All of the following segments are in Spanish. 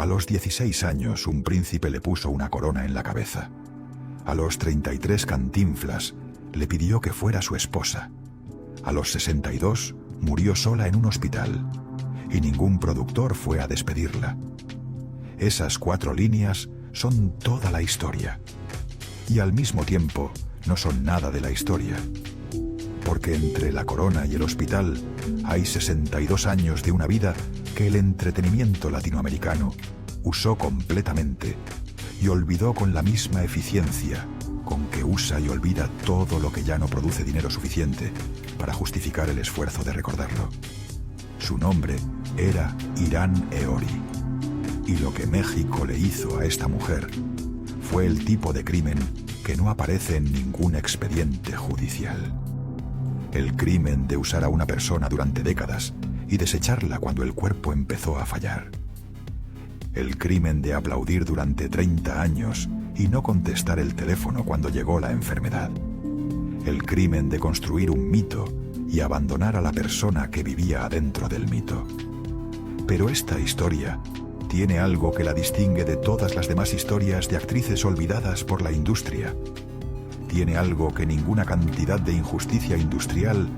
A los 16 años, un príncipe le puso una corona en la cabeza. A los 33, Cantinflas le pidió que fuera su esposa. A los 62, murió sola en un hospital, y ningún productor fue a despedirla. Esas 4 líneas son toda la historia, y al mismo tiempo no son nada de la historia, porque entre la corona y el hospital hay 62 años de una vida que el entretenimiento latinoamericano usó completamente y olvidó con la misma eficiencia con que usa y olvida todo lo que ya no produce dinero suficiente para justificar el esfuerzo de recordarlo. Su nombre era Irán Eori, y lo que México le hizo a esta mujer fue el tipo de crimen que no aparece en ningún expediente judicial. El crimen de usar a una persona durante décadas y desecharla cuando el cuerpo empezó a fallar. El crimen de aplaudir durante 30 años y no contestar el teléfono cuando llegó la enfermedad. El crimen de construir un mito y abandonar a la persona que vivía adentro del mito. Pero esta historia tiene algo que la distingue de todas las demás historias de actrices olvidadas por la industria. Tiene algo que ninguna cantidad de injusticia industrial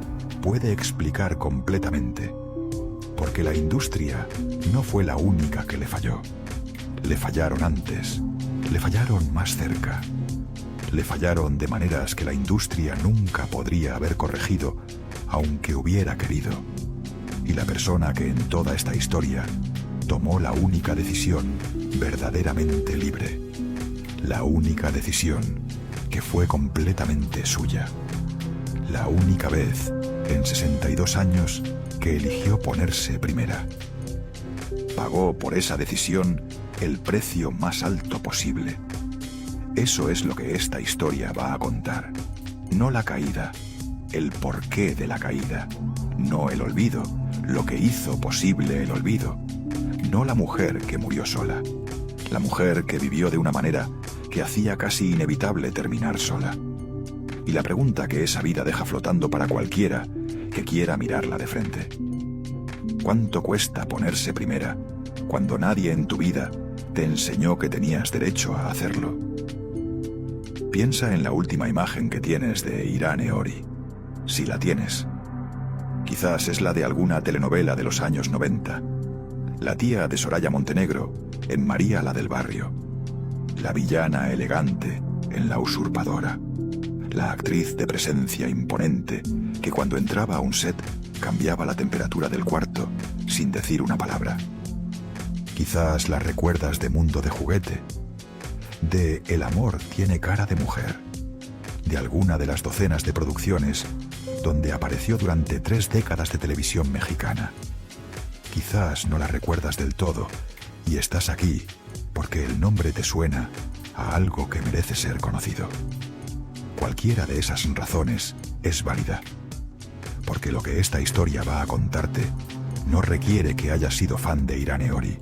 puede explicar completamente. Porque la industria no fue la única que le falló. Le fallaron antes, le fallaron más cerca. Le fallaron de maneras que la industria nunca podría haber corregido, aunque hubiera querido. Y la persona que en toda esta historia tomó la única decisión verdaderamente libre. La única decisión que fue completamente suya. La única vez en 62 años que eligió ponerse primera. Pagó por esa decisión el precio más alto posible. Eso es lo que esta historia va a contar. No la caída, el porqué de la caída. No el olvido, lo que hizo posible el olvido. No la mujer que murió sola. La mujer que vivió de una manera que hacía casi inevitable terminar sola. Y la pregunta que esa vida deja flotando para cualquiera que quiera mirarla de frente. ¿Cuánto cuesta ponerse primera cuando nadie en tu vida te enseñó que tenías derecho a hacerlo? Piensa en la última imagen que tienes de Irán Eori, si la tienes. Quizás es la de alguna telenovela de los años 90. La tía de Soraya Montenegro en María la del barrio. La villana elegante en La usurpadora. La actriz de presencia imponente que cuando entraba a un set cambiaba la temperatura del cuarto sin decir una palabra. Quizás la recuerdas de Mundo de Juguete, de El amor tiene cara de mujer, de alguna de las docenas de producciones donde apareció durante 3 décadas de televisión mexicana. Quizás no la recuerdas del todo y estás aquí porque el nombre te suena a algo que merece ser conocido. Cualquiera de esas razones es válida, porque lo que esta historia va a contarte no requiere que hayas sido fan de Irán Eori.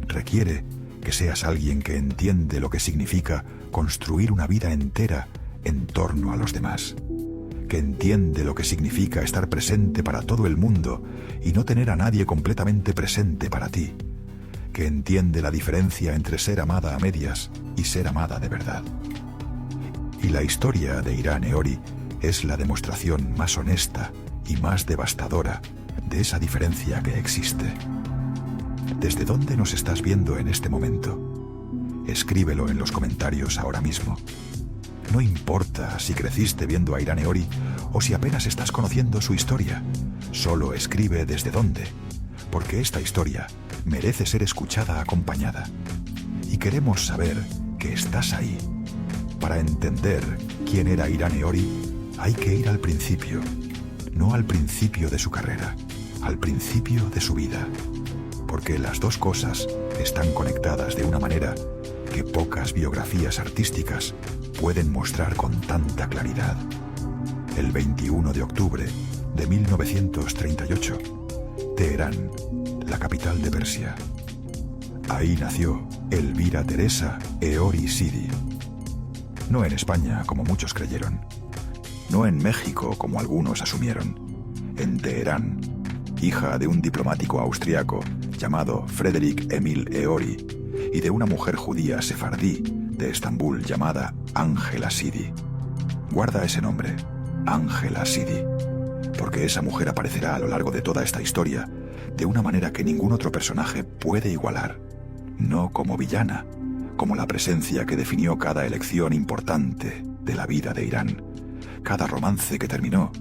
Requiere que seas alguien que entiende lo que significa construir una vida entera en torno a los demás, que entiende lo que significa estar presente para todo el mundo y no tener a nadie completamente presente para ti, que entiende la diferencia entre ser amada a medias y ser amada de verdad. Y la historia de Irán Eori es la demostración más honesta y más devastadora de esa diferencia que existe. ¿Desde dónde nos estás viendo en este momento? Escríbelo en los comentarios ahora mismo. No importa si creciste viendo a Irán Eori o si apenas estás conociendo su historia. Solo escribe desde dónde, porque esta historia merece ser escuchada acompañada. Y queremos saber que estás ahí. Para entender quién era Irán Eori, hay que ir al principio. No al principio de su carrera, al principio de su vida. Porque las dos cosas están conectadas de una manera que pocas biografías artísticas pueden mostrar con tanta claridad. El 21 de octubre de 1938, Teherán, la capital de Persia. Ahí nació Elvira Teresa Eori Sidi. No en España, como muchos creyeron. No en México, como algunos asumieron. En Teherán, hija de un diplomático austriaco llamado Frederick Emil Eori y de una mujer judía sefardí de Estambul llamada Ángela Sidi. Guarda ese nombre, Ángela Sidi, porque esa mujer aparecerá a lo largo de toda esta historia de una manera que ningún otro personaje puede igualar, no como villana, como la presencia que definió cada elección importante de la vida de Irán, cada romance que terminó,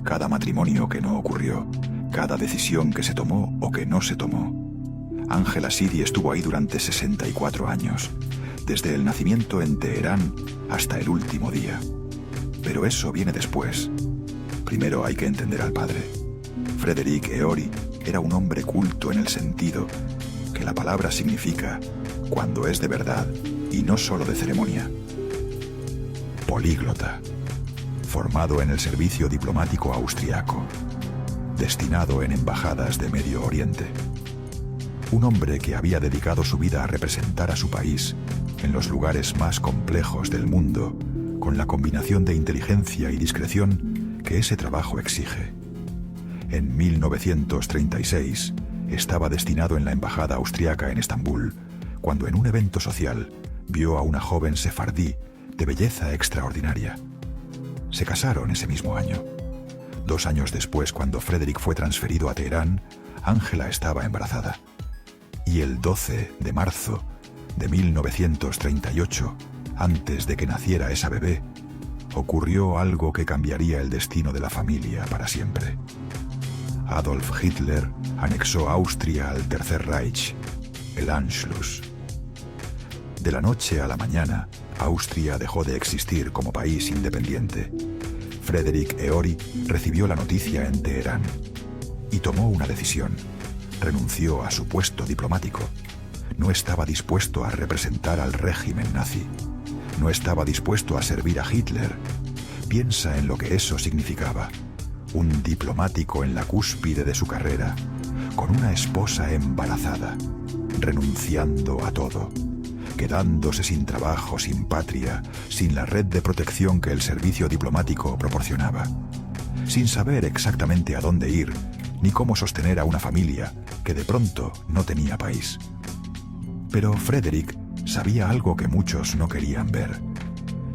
cada matrimonio que no ocurrió, cada decisión que se tomó o que no se tomó. Ángela Sidi estuvo ahí durante 64 años, desde el nacimiento en Teherán hasta el último día. Pero eso viene después. Primero hay que entender al padre. Frederick Eori era un hombre culto en el sentido que la palabra significa cuando es de verdad y no solo de ceremonia. Políglota, formado en el servicio diplomático austriaco, destinado en embajadas de Medio Oriente. Un hombre que había dedicado su vida a representar a su país en los lugares más complejos del mundo, con la combinación de inteligencia y discreción que ese trabajo exige. En 1936 estaba destinado en la embajada austriaca en Estambul, cuando en un evento social vio a una joven sefardí de belleza extraordinaria. Se casaron ese mismo año. 2 años después, cuando Frederick fue transferido a Teherán, Ángela estaba embarazada. Y el 12 de marzo de 1938, antes de que naciera esa bebé, ocurrió algo que cambiaría el destino de la familia para siempre. Adolf Hitler anexó Austria al Tercer Reich, el Anschluss. De la noche a la mañana, Austria dejó de existir como país independiente. Frederick Eori recibió la noticia en Teherán y tomó una decisión. Renunció a su puesto diplomático. No estaba dispuesto a representar al régimen nazi. No estaba dispuesto a servir a Hitler. Piensa en lo que eso significaba. Un diplomático en la cúspide de su carrera, con una esposa embarazada, renunciando a todo, quedándose sin trabajo, sin patria, sin la red de protección que el servicio diplomático proporcionaba, sin saber exactamente a dónde ir, ni cómo sostener a una familia que de pronto no tenía país. Pero Frederick sabía algo que muchos no querían ver.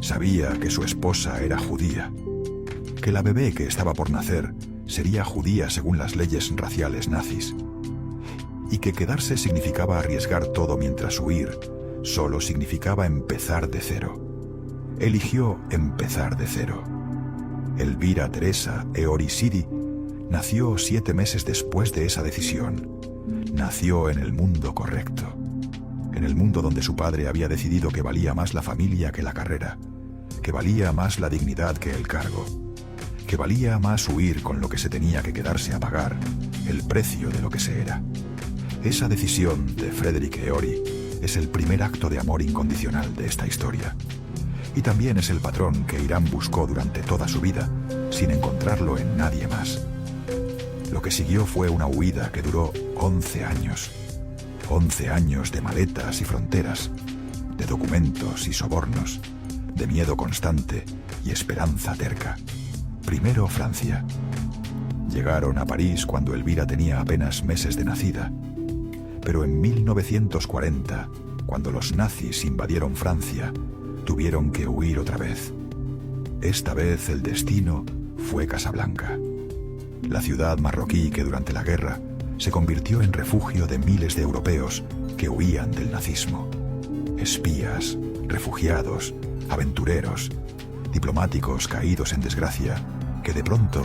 Sabía que su esposa era judía, que la bebé que estaba por nacer sería judía según las leyes raciales nazis, y que quedarse significaba arriesgar todo mientras huir solo significaba empezar de cero. Eligió empezar de cero. Elvira Teresa Eori Sidi nació 7 meses después de esa decisión. Nació en el mundo correcto, en el mundo donde su padre había decidido que valía más la familia que la carrera, que valía más la dignidad que el cargo, que valía más huir con lo que se tenía que quedarse a pagar, el precio de lo que se era. Esa decisión de Frederick Eori es el primer acto de amor incondicional de esta historia. Y también es el patrón que Irán buscó durante toda su vida, sin encontrarlo en nadie más. Lo que siguió fue una huida que duró 11 años. 11 años de maletas y fronteras, de documentos y sobornos, de miedo constante y esperanza terca. Primero Francia. Llegaron a París cuando Elvira tenía apenas meses de nacida. Pero en 1940, cuando los nazis invadieron Francia, tuvieron que huir otra vez. Esta vez el destino fue Casablanca, la ciudad marroquí que durante la guerra se convirtió en refugio de miles de europeos que huían del nazismo. Espías, refugiados, aventureros, diplomáticos caídos en desgracia, que de pronto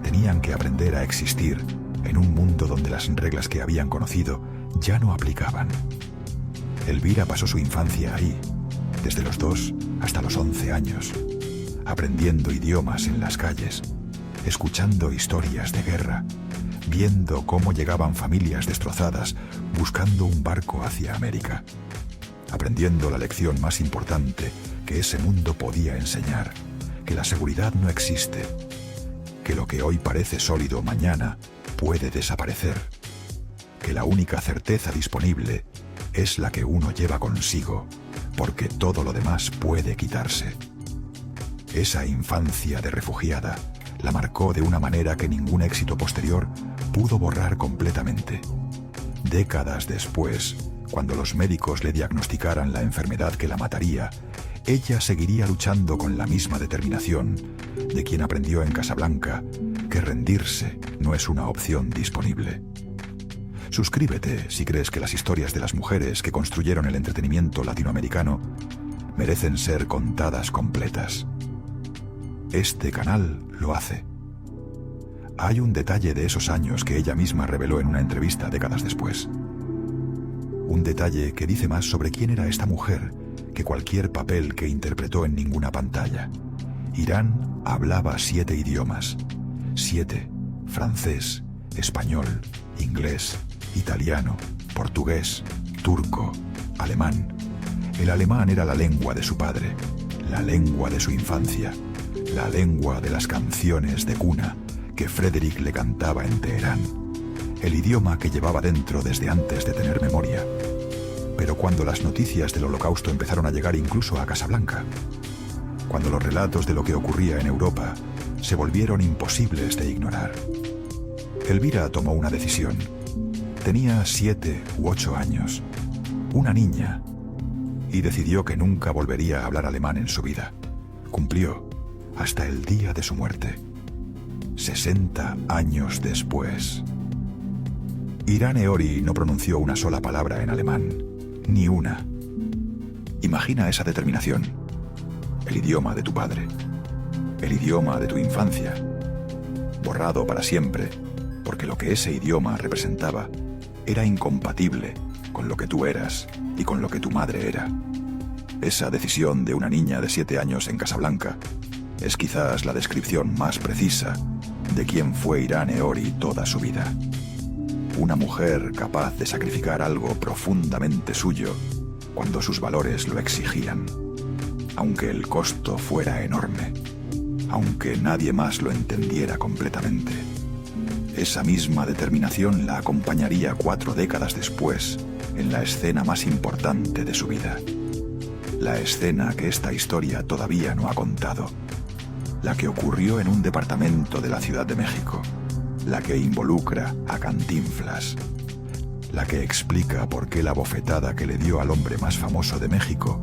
tenían que aprender a existir en un mundo donde las reglas que habían conocido ya no aplicaban. Elvira pasó su infancia ahí, desde los 2 hasta los 11 años, aprendiendo idiomas en las calles, escuchando historias de guerra, viendo cómo llegaban familias destrozadas buscando un barco hacia América, aprendiendo la lección más importante que ese mundo podía enseñar, que la seguridad no existe, que lo que hoy parece sólido mañana puede desaparecer, que la única certeza disponible es la que uno lleva consigo, porque todo lo demás puede quitarse. Esa infancia de refugiada la marcó de una manera que ningún éxito posterior pudo borrar completamente. Décadas después, cuando los médicos le diagnosticaran la enfermedad que la mataría, ella seguiría luchando con la misma determinación de quien aprendió en Casablanca que rendirse no es una opción disponible. Suscríbete si crees que las historias de las mujeres que construyeron el entretenimiento latinoamericano merecen ser contadas completas. Este canal lo hace. Hay un detalle de esos años que ella misma reveló en una entrevista décadas después. Un detalle que dice más sobre quién era esta mujer que cualquier papel que interpretó en ninguna pantalla. Irán hablaba 7 idiomas. 7: francés, español, inglés, italiano, portugués, turco, alemán. El alemán era la lengua de su padre, la lengua de su infancia, la lengua de las canciones de cuna que Frédéric le cantaba en Teherán, el idioma que llevaba dentro desde antes de tener memoria. Pero cuando las noticias del Holocausto empezaron a llegar incluso a Casablanca, cuando los relatos de lo que ocurría en Europa se volvieron imposibles de ignorar, Elvira tomó una decisión. Tenía 7 u 8 años, una niña, y decidió que nunca volvería a hablar alemán en su vida. Cumplió hasta el día de su muerte, 60 años después. Irán Eori no pronunció una sola palabra en alemán, ni una. Imagina esa determinación. El idioma de tu padre, el idioma de tu infancia, borrado para siempre, porque lo que ese idioma representaba era incompatible con lo que tú eras y con lo que tu madre era. Esa decisión de una niña de 7 años en Casablanca es quizás la descripción más precisa de quién fue Irán Eori toda su vida. Una mujer capaz de sacrificar algo profundamente suyo cuando sus valores lo exigían, aunque el costo fuera enorme, aunque nadie más lo entendiera completamente. Esa misma determinación la acompañaría 4 décadas después en la escena más importante de su vida. La escena que esta historia todavía no ha contado. La que ocurrió en un departamento de la Ciudad de México. La que involucra a Cantinflas. La que explica por qué la bofetada que le dio al hombre más famoso de México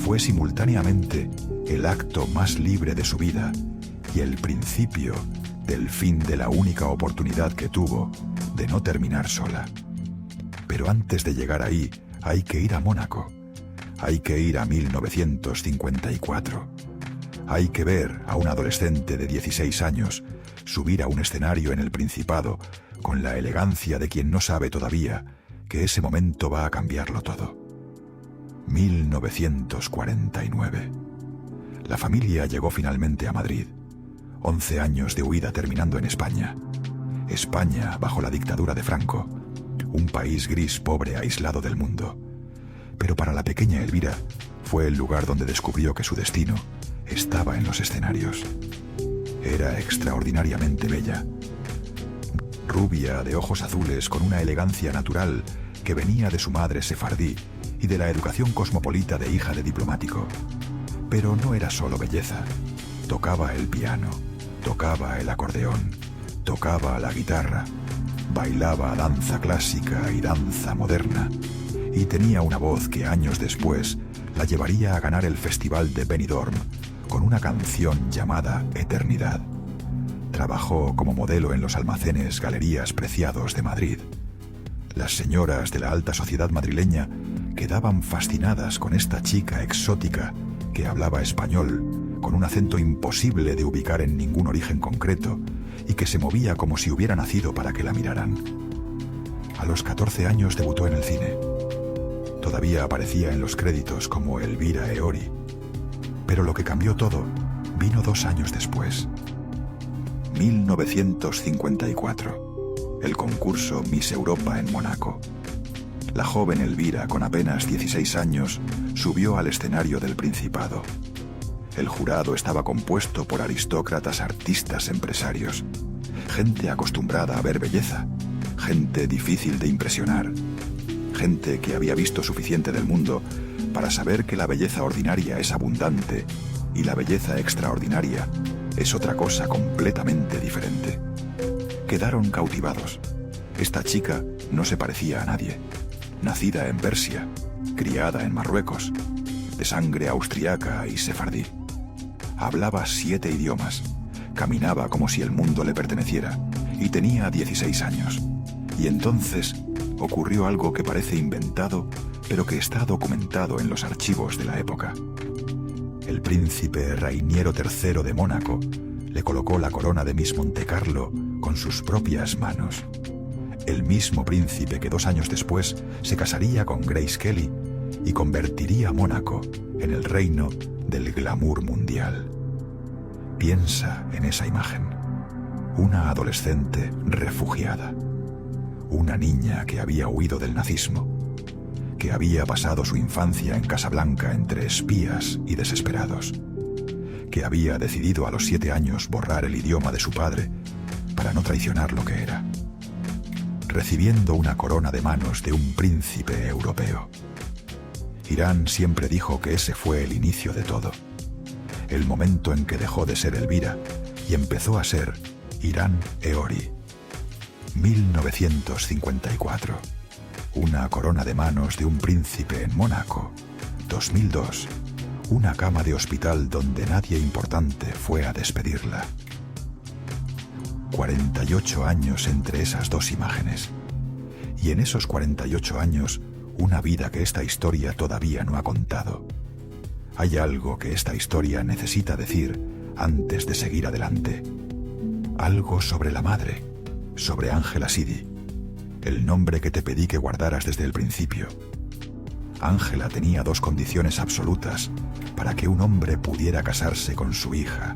fue simultáneamente el acto más libre de su vida y el principio del fin de la única oportunidad que tuvo de no terminar sola. Pero antes de llegar ahí, hay que ir a Mónaco. Hay que ir a 1954. Hay que ver a un adolescente de 16 años subir a un escenario en el Principado con la elegancia de quien no sabe todavía que ese momento va a cambiarlo todo. 1949. La familia llegó finalmente a Madrid. 11 años de huida terminando en España. España bajo la dictadura de Franco. Un país gris, pobre, aislado del mundo. Pero para la pequeña Elvira fue el lugar donde descubrió que su destino estaba en los escenarios. Era extraordinariamente bella. Rubia, de ojos azules, con una elegancia natural que venía de su madre sefardí y de la educación cosmopolita de hija de diplomático. Pero no era solo belleza. Tocaba el piano, tocaba el acordeón, tocaba la guitarra, bailaba danza clásica y danza moderna, y tenía una voz que años después la llevaría a ganar el Festival de Benidorm con una canción llamada Eternidad. Trabajó como modelo en los almacenes Galerías Preciados de Madrid. Las señoras de la alta sociedad madrileña quedaban fascinadas con esta chica exótica que hablaba español con un acento imposible de ubicar en ningún origen concreto y que se movía como si hubiera nacido para que la miraran. A los 14 años debutó en el cine. Todavía aparecía en los créditos como Elvira Eori. Pero lo que cambió todo vino 2 años después. 1954. El concurso Miss Europa en Mónaco. La joven Elvira, con apenas 16 años, subió al escenario del Principado. El jurado estaba compuesto por aristócratas, artistas, empresarios. Gente acostumbrada a ver belleza. Gente difícil de impresionar. Gente que había visto suficiente del mundo para saber que la belleza ordinaria es abundante y la belleza extraordinaria es otra cosa completamente diferente. Quedaron cautivados. Esta chica no se parecía a nadie. Nacida en Persia, criada en Marruecos, de sangre austriaca y sefardí. Hablaba 7 idiomas, caminaba como si el mundo le perteneciera y tenía 16 años. Y entonces ocurrió algo que parece inventado, pero que está documentado en los archivos de la época. El príncipe Rainiero III de Mónaco le colocó la corona de Miss Montecarlo con sus propias manos. El mismo príncipe que 2 años después se casaría con Grace Kelly y convertiría Mónaco en el reino del glamour mundial. Piensa en esa imagen. Una adolescente refugiada. Una niña que había huido del nazismo, que había pasado su infancia en Casablanca entre espías y desesperados, que había decidido a los 7 años borrar el idioma de su padre para no traicionar lo que era, recibiendo una corona de manos de un príncipe europeo. Irán siempre dijo que ese fue el inicio de todo, el momento en que dejó de ser Elvira y empezó a ser Irán Eori. 1954. Una corona de manos de un príncipe en Mónaco. 2002. Una cama de hospital donde nadie importante fue a despedirla. 48 años entre esas 2 imágenes. Y en esos 48 años, una vida que esta historia todavía no ha contado. Hay algo que esta historia necesita decir antes de seguir adelante. Algo sobre la madre, sobre Ángela Sidi, el nombre que te pedí que guardaras desde el principio. Ángela tenía 2 condiciones absolutas para que un hombre pudiera casarse con su hija.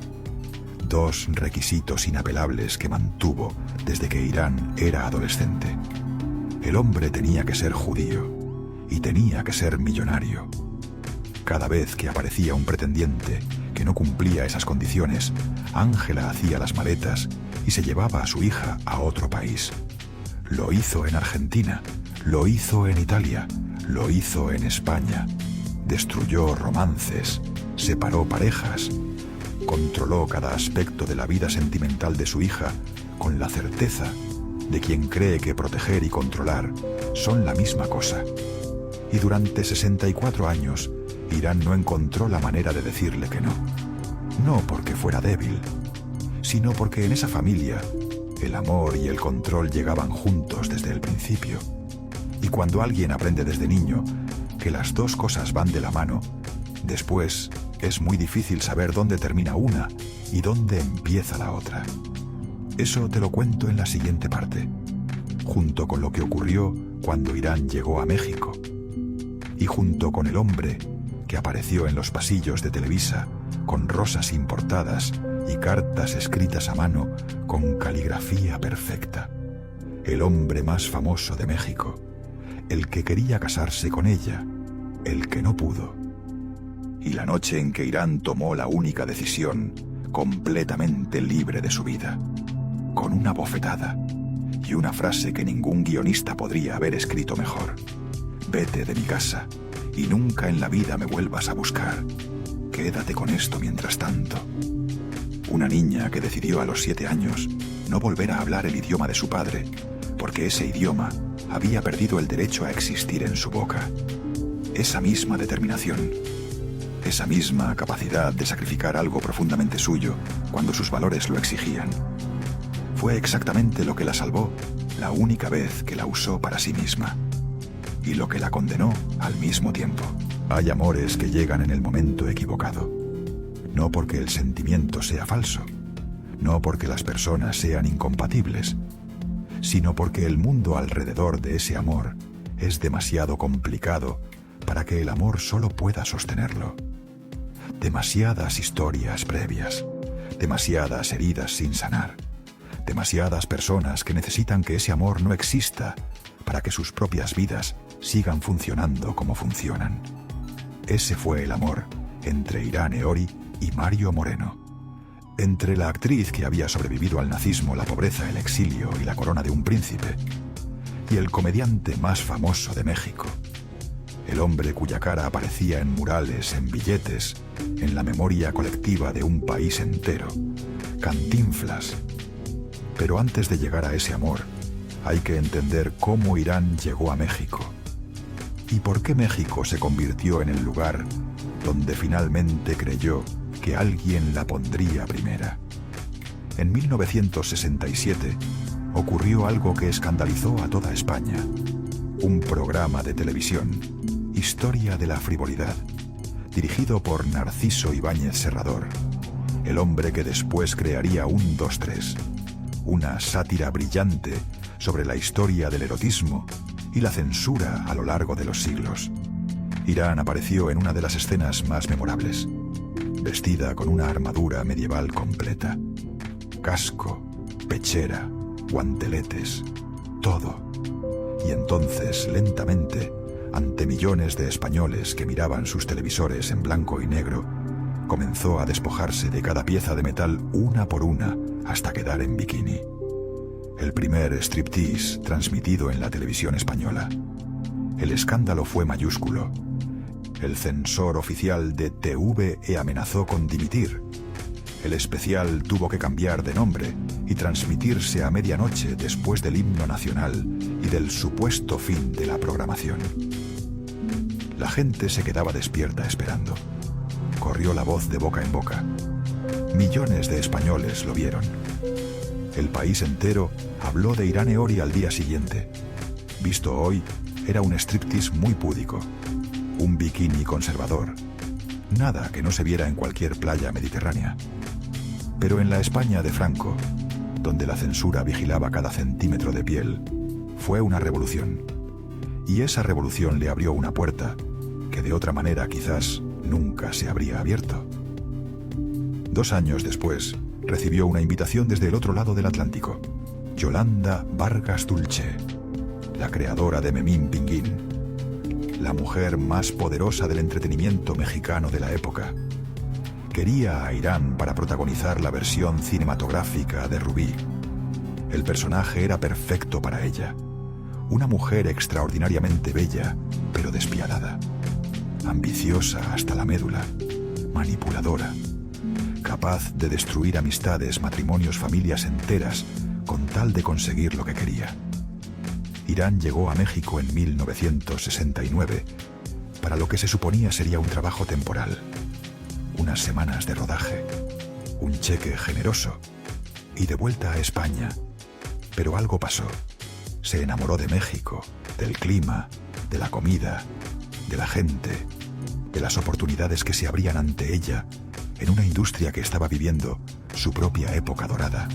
2 requisitos inapelables que mantuvo desde que Irán era adolescente. El hombre tenía que ser judío y tenía que ser millonario. Cada vez que aparecía un pretendiente que no cumplía esas condiciones, Ángela hacía las maletas y se llevaba a su hija a otro país. Lo hizo en Argentina, lo hizo en Italia, lo hizo en España. Destruyó romances, separó parejas, controló cada aspecto de la vida sentimental de su hija con la certeza de quien cree que proteger y controlar son la misma cosa. Y durante 64 años, Irán no encontró la manera de decirle que no. No porque fuera débil, sino porque en esa familia el amor y el control llegaban juntos desde el principio. Y cuando alguien aprende desde niño que las 2 cosas van de la mano, después es muy difícil saber dónde termina una y dónde empieza la otra. Eso te lo cuento en la siguiente parte, junto con lo que ocurrió cuando Irán llegó a México, y junto con el hombre que apareció en los pasillos de Televisa con rosas importadas y cartas escritas a mano con caligrafía perfecta. El hombre más famoso de México, el que quería casarse con ella, el que no pudo. Y la noche en que Irán tomó la única decisión completamente libre de su vida, con una bofetada y una frase que ningún guionista podría haber escrito mejor. Vete de mi casa y nunca en la vida me vuelvas a buscar. Quédate con esto mientras tanto. Una niña que decidió a los 7 años no volver a hablar el idioma de su padre, porque ese idioma había perdido el derecho a existir en su boca. Esa misma determinación, esa misma capacidad de sacrificar algo profundamente suyo cuando sus valores lo exigían, fue exactamente lo que la salvó la única vez que la usó para sí misma, y lo que la condenó al mismo tiempo. Hay amores que llegan en el momento equivocado, no porque el sentimiento sea falso, no porque las personas sean incompatibles, sino porque el mundo alrededor de ese amor es demasiado complicado para que el amor solo pueda sostenerlo. Demasiadas historias previas, demasiadas heridas sin sanar, demasiadas personas que necesitan que ese amor no exista para que sus propias vidas sigan funcionando como funcionan. Ese fue el amor entre Irán Eori y Mario Moreno. Entre la actriz que había sobrevivido al nazismo, la pobreza, el exilio y la corona de un príncipe, y el comediante más famoso de México. El hombre cuya cara aparecía en murales, en billetes, en la memoria colectiva de un país entero. Cantinflas. Pero antes de llegar a ese amor, hay que entender cómo Irán llegó a México y por qué México se convirtió en el lugar donde finalmente creyó que alguien la pondría primera. En 1967 ocurrió algo que escandalizó a toda España. Un programa de televisión, Historia de la frivolidad, dirigido por Narciso Ibáñez Serrador, el hombre que después crearía 1, 2, 3, una sátira brillante sobre la historia del erotismo y la censura a lo largo de los siglos. Irán apareció en una de las escenas más memorables, vestida con una armadura medieval completa. Casco, pechera, guanteletes, todo. Y entonces, lentamente, ante millones de españoles que miraban sus televisores en blanco y negro, comenzó a despojarse de cada pieza de metal una por una hasta quedar en bikini. El primer striptease transmitido en la televisión española. El escándalo fue mayúsculo. El censor oficial de TVE amenazó con dimitir. El especial tuvo que cambiar de nombre y transmitirse a medianoche después del himno nacional y del supuesto fin de la programación. La gente se quedaba despierta esperando. Corrió la voz de boca en boca. Millones de españoles lo vieron. El país entero habló de Irán Eori al día siguiente. Visto hoy, era un striptease muy púdico. Un bikini conservador. Nada que no se viera en cualquier playa mediterránea. Pero en la España de Franco, donde la censura vigilaba cada centímetro de piel, fue una revolución. Y esa revolución le abrió una puerta que de otra manera quizás nunca se habría abierto. 2 años después, recibió una invitación desde el otro lado del Atlántico. Yolanda Vargas Dulce, la creadora de Memín Pinguín, la mujer más poderosa del entretenimiento mexicano de la época. Quería a Irán para protagonizar la versión cinematográfica de Rubí. El personaje era perfecto para ella. Una mujer extraordinariamente bella, pero despiadada. Ambiciosa hasta la médula, manipuladora, capaz de destruir amistades, matrimonios, familias enteras, con tal de conseguir lo que quería. Irán llegó a México en 1969, para lo que se suponía sería un trabajo temporal. Unas semanas de rodaje, un cheque generoso y de vuelta a España. Pero algo pasó. Se enamoró de México, del clima, de la comida, de la gente, de las oportunidades que se abrían ante ella en una industria que estaba viviendo su propia época dorada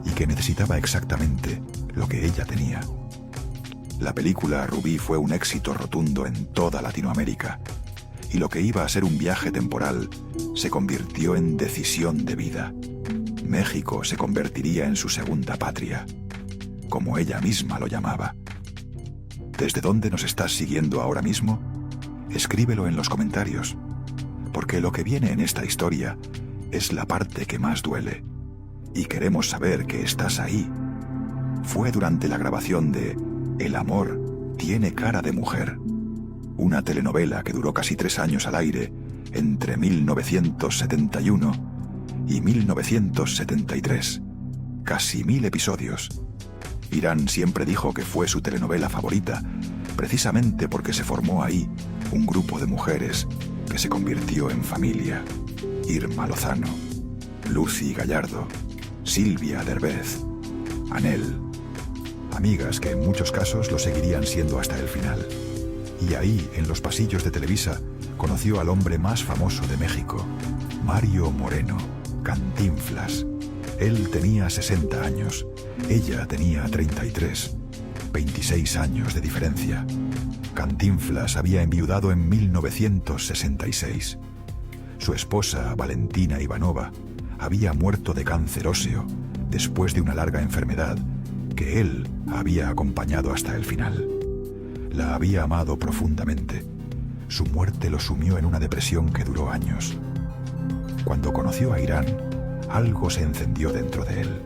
y que necesitaba exactamente lo que ella tenía. La película Rubí fue un éxito rotundo en toda Latinoamérica y lo que iba a ser un viaje temporal se convirtió en decisión de vida. México se convertiría en su segunda patria, como ella misma lo llamaba. ¿Desde dónde nos estás siguiendo ahora mismo? Escríbelo en los comentarios, porque lo que viene en esta historia es la parte que más duele, y queremos saber que estás ahí. Fue durante la grabación de El amor tiene cara de mujer, una telenovela que duró casi 3 años al aire entre 1971 y 1973, casi 1000 episodios. Irán siempre dijo que fue su telenovela favorita, precisamente porque se formó ahí un grupo de mujeres que se convirtió en familia. Irma Lozano, Lucy Gallardo, Silvia Derbez, Anel, amigas que en muchos casos lo seguirían siendo hasta el final. Y ahí, en los pasillos de Televisa, conoció al hombre más famoso de México, Mario Moreno, Cantinflas. Él tenía 60 años, ella tenía 33, 26 años de diferencia. Cantinflas había enviudado en 1966. Su esposa, Valentina Ivanova, había muerto de cáncer óseo después de una larga enfermedad que él había acompañado hasta el final. La había amado profundamente. Su muerte lo sumió en una depresión que duró años. Cuando conoció a Irán, algo se encendió dentro de él.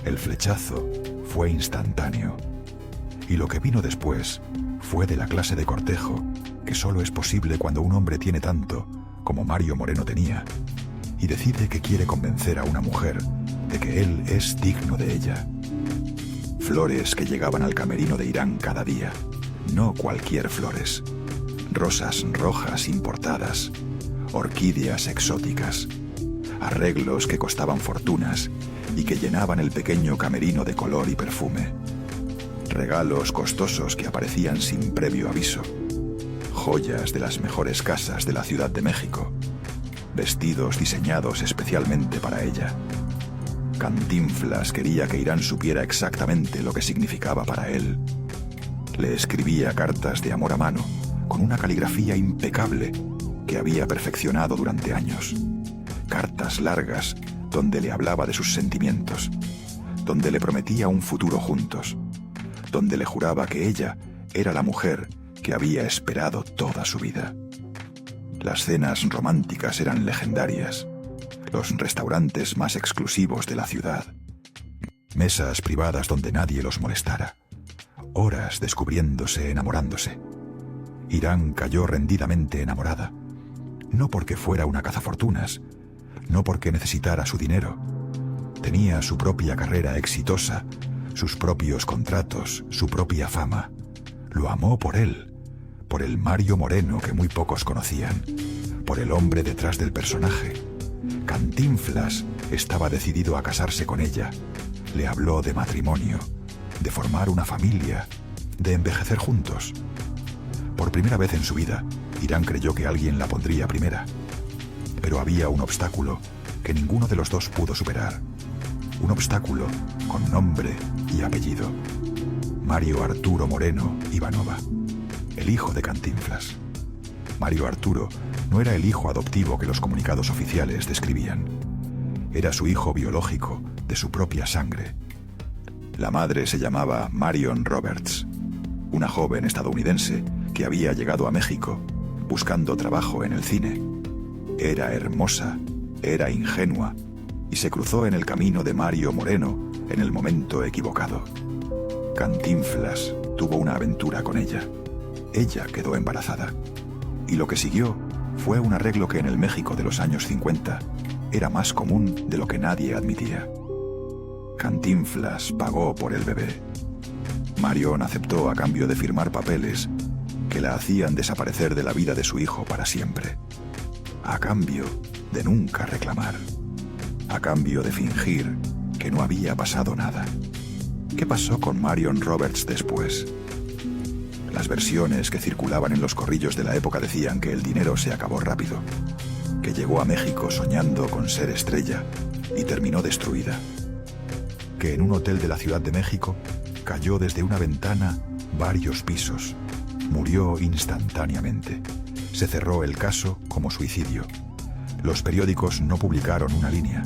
El flechazo fue instantáneo. Y lo que vino después fue de la clase de cortejo que solo es posible cuando un hombre tiene tanto como Mario Moreno tenía y decide que quiere convencer a una mujer de que él es digno de ella. flores que llegaban al camerino de Irán cada día. No cualquier flores. Rosas rojas importadas, orquídeas exóticas, arreglos que costaban fortunas y que llenaban el pequeño camerino de color y perfume. Regalos costosos que aparecían sin previo aviso. Joyas de las mejores casas de la Ciudad de México. Vestidos diseñados especialmente para ella. Cantinflas quería que Irán supiera exactamente lo que significaba para él. Le escribía cartas de amor a mano, con una caligrafía impecable que había perfeccionado durante años. Cartas largas donde le hablaba de sus sentimientos, donde le prometía un futuro juntos, donde le juraba que ella era la mujer que había esperado toda su vida. Las cenas románticas eran legendarias, los restaurantes más exclusivos de la ciudad, mesas privadas donde nadie los molestara, horas descubriéndose, enamorándose. Irán cayó rendidamente enamorada, no porque fuera una cazafortunas, no porque necesitara su dinero. Tenía su propia carrera exitosa, sus propios contratos, su propia fama. Lo amó por él, por el Mario Moreno que muy pocos conocían, por el hombre detrás del personaje. Cantinflas estaba decidido a casarse con ella. Le habló de matrimonio, de formar una familia, de envejecer juntos. Por primera vez en su vida, Irán creyó que alguien la pondría primera. Pero había un obstáculo que ninguno de los dos pudo superar. Un obstáculo con nombre y apellido. Mario Arturo Moreno Ivanova, el hijo de Cantinflas. Mario Arturo no era el hijo adoptivo que los comunicados oficiales describían. Era su hijo biológico, de su propia sangre. La madre se llamaba Marion Roberts, una joven estadounidense que había llegado a México buscando trabajo en el cine. Era hermosa, era ingenua y se cruzó en el camino de Mario Moreno en el momento equivocado. Cantinflas tuvo una aventura con ella. Ella quedó embarazada. Y lo que siguió fue un arreglo que en el México de los años 50 era más común de lo que nadie admitía. Cantinflas pagó por el bebé. Marion aceptó a cambio de firmar papeles que la hacían desaparecer de la vida de su hijo para siempre. A cambio de nunca reclamar. A cambio de fingir que no había pasado nada. ¿Qué pasó con Marion Roberts después? Las versiones que circulaban en los corrillos de la época decían que el dinero se acabó rápido, que llegó a México soñando con ser estrella y terminó destruida, que en un hotel de la Ciudad de México cayó desde una ventana varios pisos, murió instantáneamente. Se cerró el caso como suicidio. Los periódicos no publicaron una línea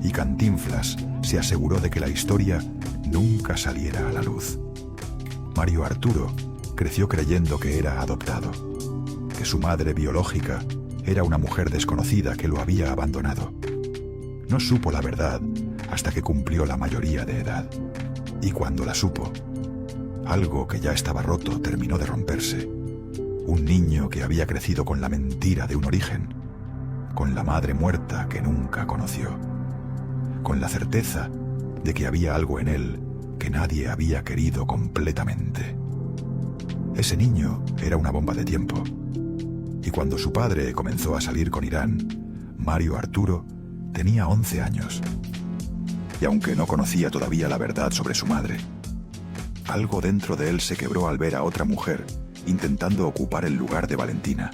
y Cantinflas se aseguró de que la historia nunca saliera a la luz. Mario Arturo creció creyendo que era adoptado, que su madre biológica era una mujer desconocida que lo había abandonado. No supo la verdad hasta que cumplió la mayoría de edad. Y cuando la supo, algo que ya estaba roto terminó de romperse. Un niño que había crecido con la mentira de un origen, con la madre muerta que nunca conoció, con la certeza de que había algo en él que nadie había querido completamente. Ese niño era una bomba de tiempo. Y cuando su padre comenzó a salir con Irán, Mario Arturo tenía 11 años. Y aunque no conocía todavía la verdad sobre su madre, algo dentro de él se quebró al ver a otra mujer intentando ocupar el lugar de Valentina.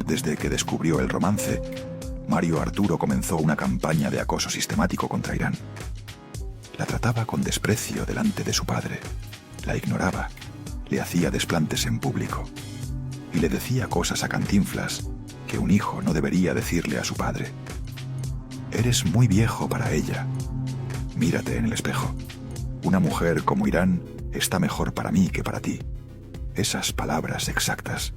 Desde que descubrió el romance, Mario Arturo comenzó una campaña de acoso sistemático contra Irán. La trataba con desprecio delante de su padre, la ignoraba, le hacía desplantes en público y le decía cosas a Cantinflas que un hijo no debería decirle a su padre. Eres muy viejo para ella. Mírate en el espejo. Una mujer como Irán está mejor para mí que para ti. Esas palabras exactas.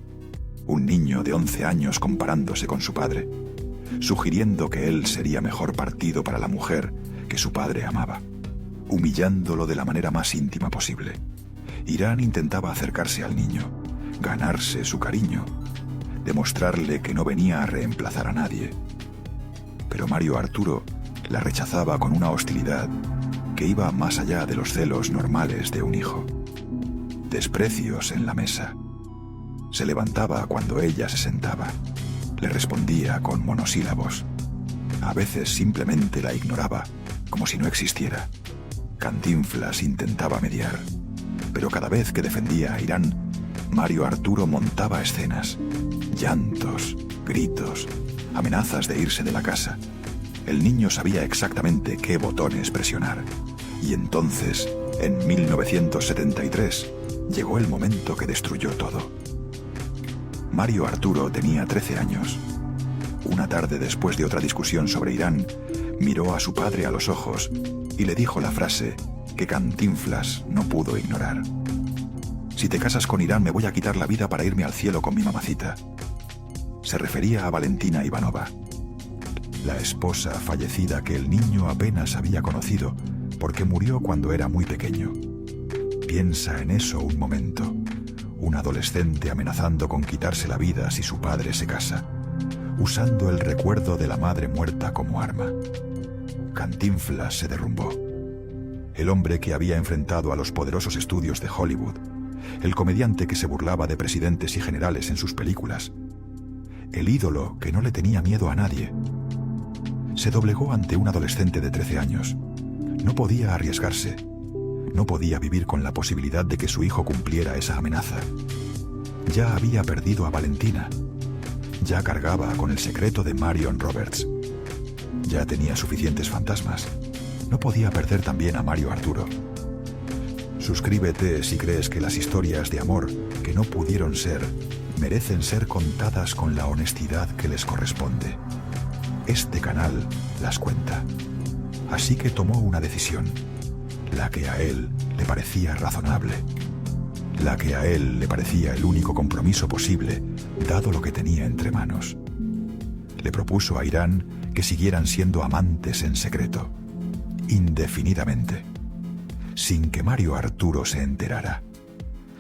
Un niño de 11 años comparándose con su padre, sugiriendo que él sería mejor partido para la mujer que su padre amaba, humillándolo de la manera más íntima posible. Irán intentaba acercarse al niño, ganarse su cariño, demostrarle que no venía a reemplazar a nadie. Pero Mario Arturo la rechazaba con una hostilidad que iba más allá de los celos normales de un hijo. Desprecios en la mesa. Se levantaba cuando ella se sentaba. Le respondía con monosílabos. A veces simplemente la ignoraba, como si no existiera. Cantinflas intentaba mediar, pero cada vez que defendía a Irán, Mario Arturo montaba escenas. Llantos, gritos, amenazas de irse de la casa. El niño sabía exactamente qué botones presionar. Y entonces, en 1973, llegó el momento que destruyó todo. Mario Arturo tenía 13 años. Una tarde después de otra discusión sobre Irán, miró a su padre a los ojos y le dijo la frase que Cantinflas no pudo ignorar. «Si te casas con Irán me voy a quitar la vida para irme al cielo con mi mamacita». Se refería a Valentina Ivanova, la esposa fallecida que el niño apenas había conocido porque murió cuando era muy pequeño. Piensa en eso un momento. Un adolescente amenazando con quitarse la vida si su padre se casa, usando el recuerdo de la madre muerta como arma. Cantinflas se derrumbó. El hombre que había enfrentado a los poderosos estudios de Hollywood, el comediante que se burlaba de presidentes y generales en sus películas, el ídolo que no le tenía miedo a nadie, se doblegó ante un adolescente de 13 años. No podía arriesgarse. No podía vivir con la posibilidad de que su hijo cumpliera esa amenaza. Ya había perdido a Valentina. Ya cargaba con el secreto de Marion Roberts. Ya tenía suficientes fantasmas. No podía perder también a Mario Arturo. Suscríbete si crees que las historias de amor que no pudieron ser merecen ser contadas con la honestidad que les corresponde. Este canal las cuenta. Así que tomó una decisión. La que a él le parecía razonable, la que a él le parecía el único compromiso posible, dado lo que tenía entre manos. Le propuso a Irán que siguieran siendo amantes en secreto, indefinidamente, sin que Mario Arturo se enterara.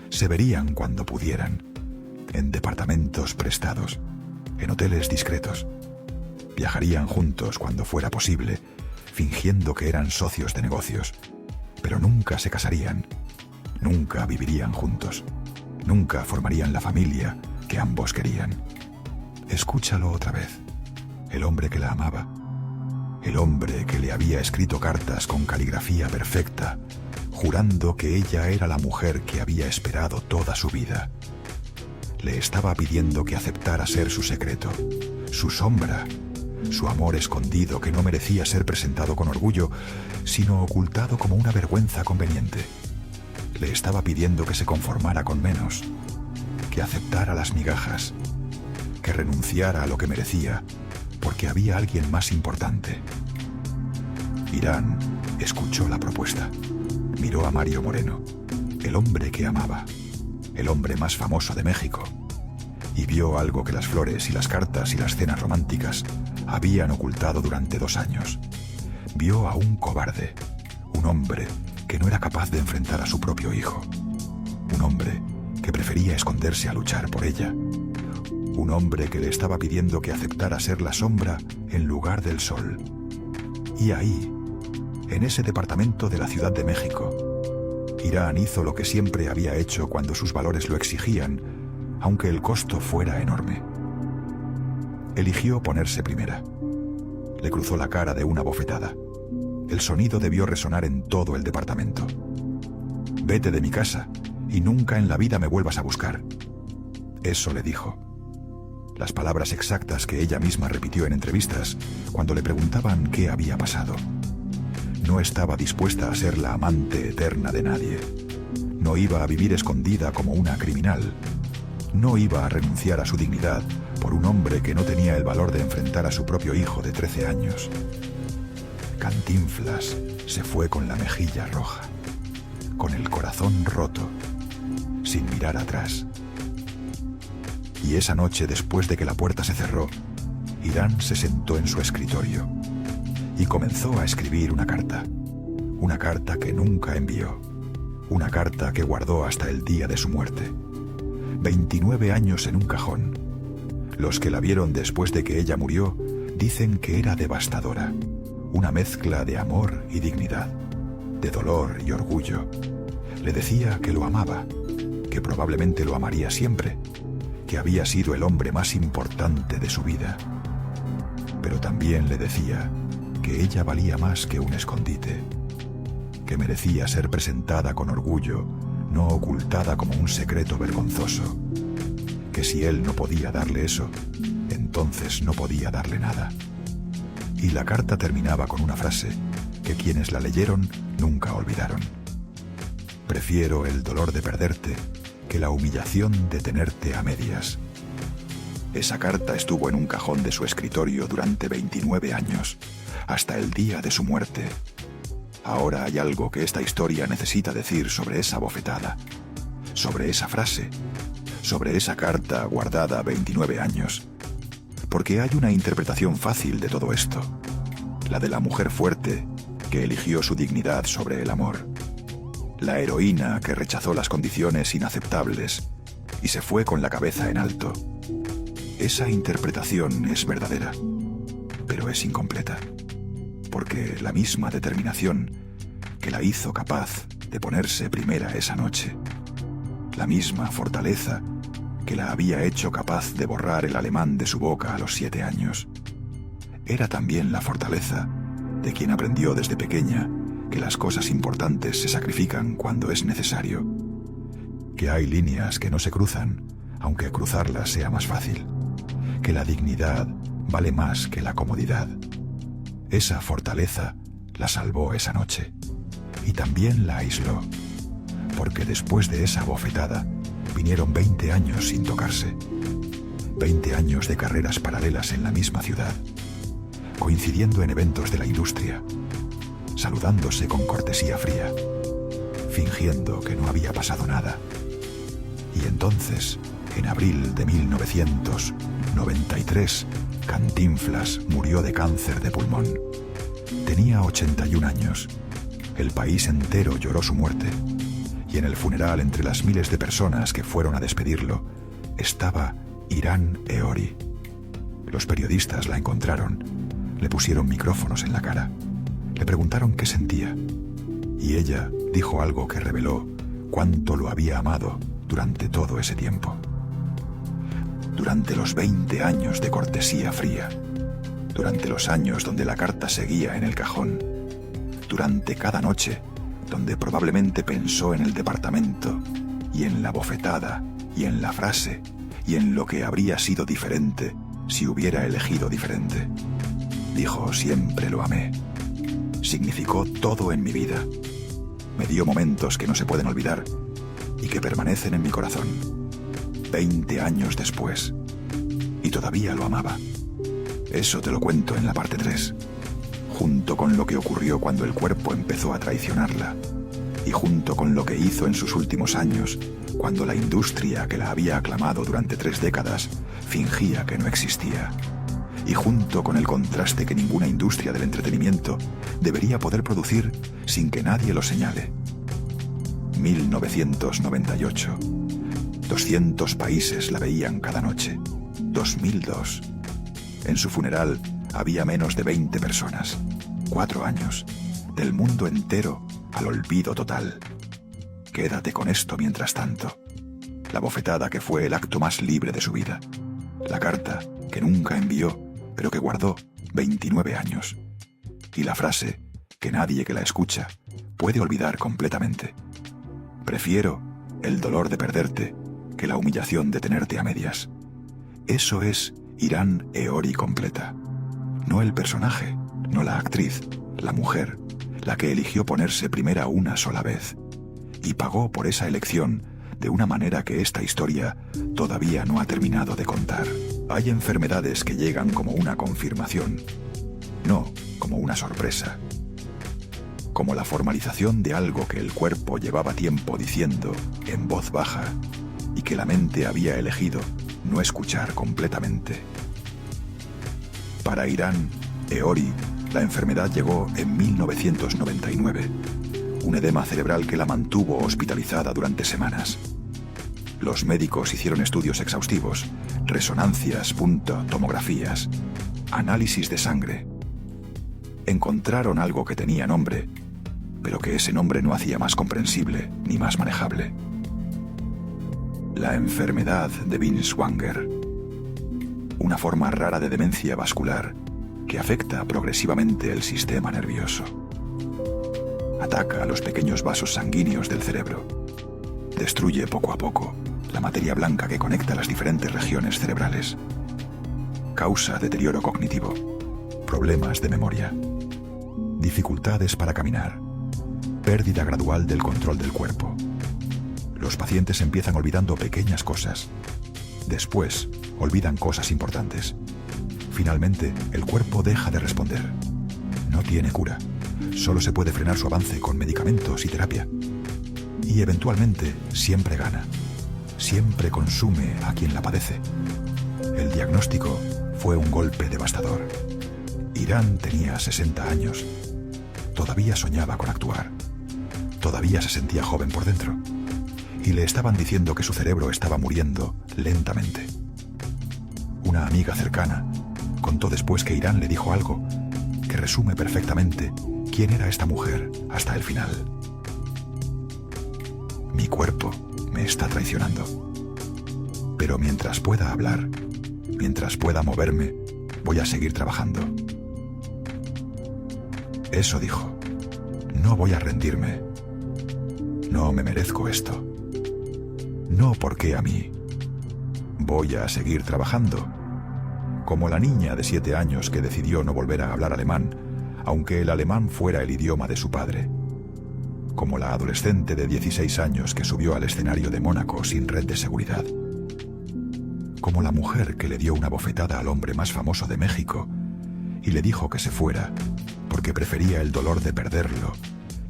Se verían cuando pudieran, en departamentos prestados, en hoteles discretos. Viajarían juntos cuando fuera posible, fingiendo que eran socios de negocios. Pero nunca se casarían, nunca vivirían juntos, nunca formarían la familia que ambos querían. Escúchalo otra vez. El hombre que la amaba, el hombre que le había escrito cartas con caligrafía perfecta, jurando que ella era la mujer que había esperado toda su vida, le estaba pidiendo que aceptara ser su secreto, su sombra, su amor escondido que no merecía ser presentado con orgullo, sino ocultado como una vergüenza conveniente. Le estaba pidiendo que se conformara con menos, que aceptara las migajas, que renunciara a lo que merecía, porque había alguien más importante. Irán escuchó la propuesta. Miró a Mario Moreno, el hombre que amaba, el hombre más famoso de México, y vio algo que las flores y las cartas y las cenas románticas habían ocultado durante 2 años. Vio a un cobarde, un hombre que no era capaz de enfrentar a su propio hijo, un hombre que prefería esconderse a luchar por ella, un hombre que le estaba pidiendo que aceptara ser la sombra en lugar del sol. Y ahí, en ese departamento de la Ciudad de México, Irán hizo lo que siempre había hecho cuando sus valores lo exigían, aunque el costo fuera enorme. Eligió ponerse primera. Le cruzó la cara de una bofetada. El sonido debió resonar en todo el departamento. «Vete de mi casa y nunca en la vida me vuelvas a buscar». Eso le dijo. Las palabras exactas que ella misma repitió en entrevistas cuando le preguntaban qué había pasado. No estaba dispuesta a ser la amante eterna de nadie. No iba a vivir escondida como una criminal. No iba a renunciar a su dignidad por un hombre que no tenía el valor de enfrentar a su propio hijo de 13 años. Cantinflas se fue con la mejilla roja, con el corazón roto, sin mirar atrás. Y esa noche, después de que la puerta se cerró, Irán se sentó en su escritorio y comenzó a escribir una carta que nunca envió, una carta que guardó hasta el día de su muerte. 29 años en un cajón. Los que la vieron después de que ella murió dicen que era devastadora, una mezcla de amor y dignidad. de dolor y orgullo. Le decía que lo amaba, que probablemente lo amaría siempre, que había sido el hombre más importante de su vida. Pero también le decía que ella valía más que un escondite, que merecía ser presentada con orgullo, no ocultada como un secreto vergonzoso, que si él no podía darle eso, entonces no podía darle nada. Y la carta terminaba con una frase que quienes la leyeron nunca olvidaron. Prefiero el dolor de perderte que la humillación de tenerte a medias. Esa carta estuvo en un cajón de su escritorio durante 29 años, hasta el día de su muerte. Ahora hay algo que esta historia necesita decir sobre esa bofetada, sobre esa frase, sobre esa carta guardada 29 años. Porque hay una interpretación fácil de todo esto, la de la mujer fuerte que eligió su dignidad sobre el amor, la heroína que rechazó las condiciones inaceptables y se fue con la cabeza en alto. Esa interpretación es verdadera, pero es incompleta, porque la misma determinación que la hizo capaz de ponerse primera esa noche, la misma fortaleza que la había hecho capaz de borrar el alemán de su boca a los 7 años, era también la fortaleza de quien aprendió desde pequeña que las cosas importantes se sacrifican cuando es necesario, que hay líneas que no se cruzan, aunque cruzarlas sea más fácil, que la dignidad vale más que la comodidad. Esa fortaleza la salvó esa noche y también la aisló, porque después de esa bofetada vinieron 20 años sin tocarse, 20 años de carreras paralelas en la misma ciudad, coincidiendo en eventos de la industria, saludándose con cortesía fría, fingiendo que no había pasado nada. Y entonces, en abril de 1993, Cantinflas murió de cáncer de pulmón. Tenía 81 años. El país entero lloró su muerte. Y en el funeral, entre las miles de personas que fueron a despedirlo, estaba Irán Eori. Los periodistas la encontraron, le pusieron micrófonos en la cara, le preguntaron qué sentía. Y ella dijo algo que reveló cuánto lo había amado durante todo ese tiempo. Durante los 20 años de cortesía fría, durante los años donde la carta seguía en el cajón, durante cada noche donde probablemente pensó en el departamento y en la bofetada y en la frase y en lo que habría sido diferente si hubiera elegido diferente. Dijo: siempre lo amé. Significó todo en mi vida. Me dio momentos que no se pueden olvidar y que permanecen en mi corazón. 20 años después. Y todavía lo amaba. Eso te lo cuento en la parte 3. Junto con lo que ocurrió cuando el cuerpo empezó a traicionarla. Y junto con lo que hizo en sus últimos años, cuando la industria que la había aclamado durante 3 décadas fingía que no existía. Y junto con el contraste que ninguna industria del entretenimiento debería poder producir sin que nadie lo señale. 1998. 200 países la veían cada noche. 2002. En su funeral había menos de 20 personas. 4 años. Del mundo entero al olvido total. Quédate con esto mientras tanto. La bofetada que fue el acto más libre de su vida. La carta que nunca envió, pero que guardó 29 años. Y la frase que nadie que la escucha puede olvidar completamente. Prefiero el dolor de perderte que la humillación de tenerte a medias. Eso es Irán Eori completa. No el personaje, no la actriz, la mujer, la que eligió ponerse primera una sola vez. Y pagó por esa elección de una manera que esta historia todavía no ha terminado de contar. Hay enfermedades que llegan como una confirmación, no como una sorpresa. Como la formalización de algo que el cuerpo llevaba tiempo diciendo en voz baja y que la mente había elegido no escuchar completamente. Para Irán Eori, la enfermedad llegó en 1999, un edema cerebral que la mantuvo hospitalizada durante semanas. Los médicos hicieron estudios exhaustivos, resonancias, tomografías, análisis de sangre. Encontraron algo que tenía nombre, pero que ese nombre no hacía más comprensible ni más manejable. La enfermedad de Binswanger, una forma rara de demencia vascular que afecta progresivamente el sistema nervioso. Ataca a los pequeños vasos sanguíneos del cerebro. Destruye poco a poco la materia blanca que conecta las diferentes regiones cerebrales. Causa deterioro cognitivo, problemas de memoria, dificultades para caminar, pérdida gradual del control del cuerpo. Los pacientes empiezan olvidando pequeñas cosas. Después, olvidan cosas importantes. Finalmente, el cuerpo deja de responder. No tiene cura. Solo se puede frenar su avance con medicamentos y terapia. Y eventualmente, siempre gana. Siempre consume a quien la padece. El diagnóstico fue un golpe devastador. Irán tenía 60 años. Todavía soñaba con actuar. Todavía se sentía joven por dentro. Y le estaban diciendo que su cerebro estaba muriendo lentamente. Una amiga cercana contó después que Irán le dijo algo que resume perfectamente quién era esta mujer hasta el final. Mi cuerpo me está traicionando. Pero mientras pueda hablar, mientras pueda moverme, voy a seguir trabajando. Eso dijo. No voy a rendirme. No me merezco esto. No, porque a mí. Voy a seguir trabajando. Como la niña de 7 años que decidió no volver a hablar alemán, aunque el alemán fuera el idioma de su padre. Como la adolescente de 16 años que subió al escenario de Mónaco sin red de seguridad. Como la mujer que le dio una bofetada al hombre más famoso de México y le dijo que se fuera porque prefería el dolor de perderlo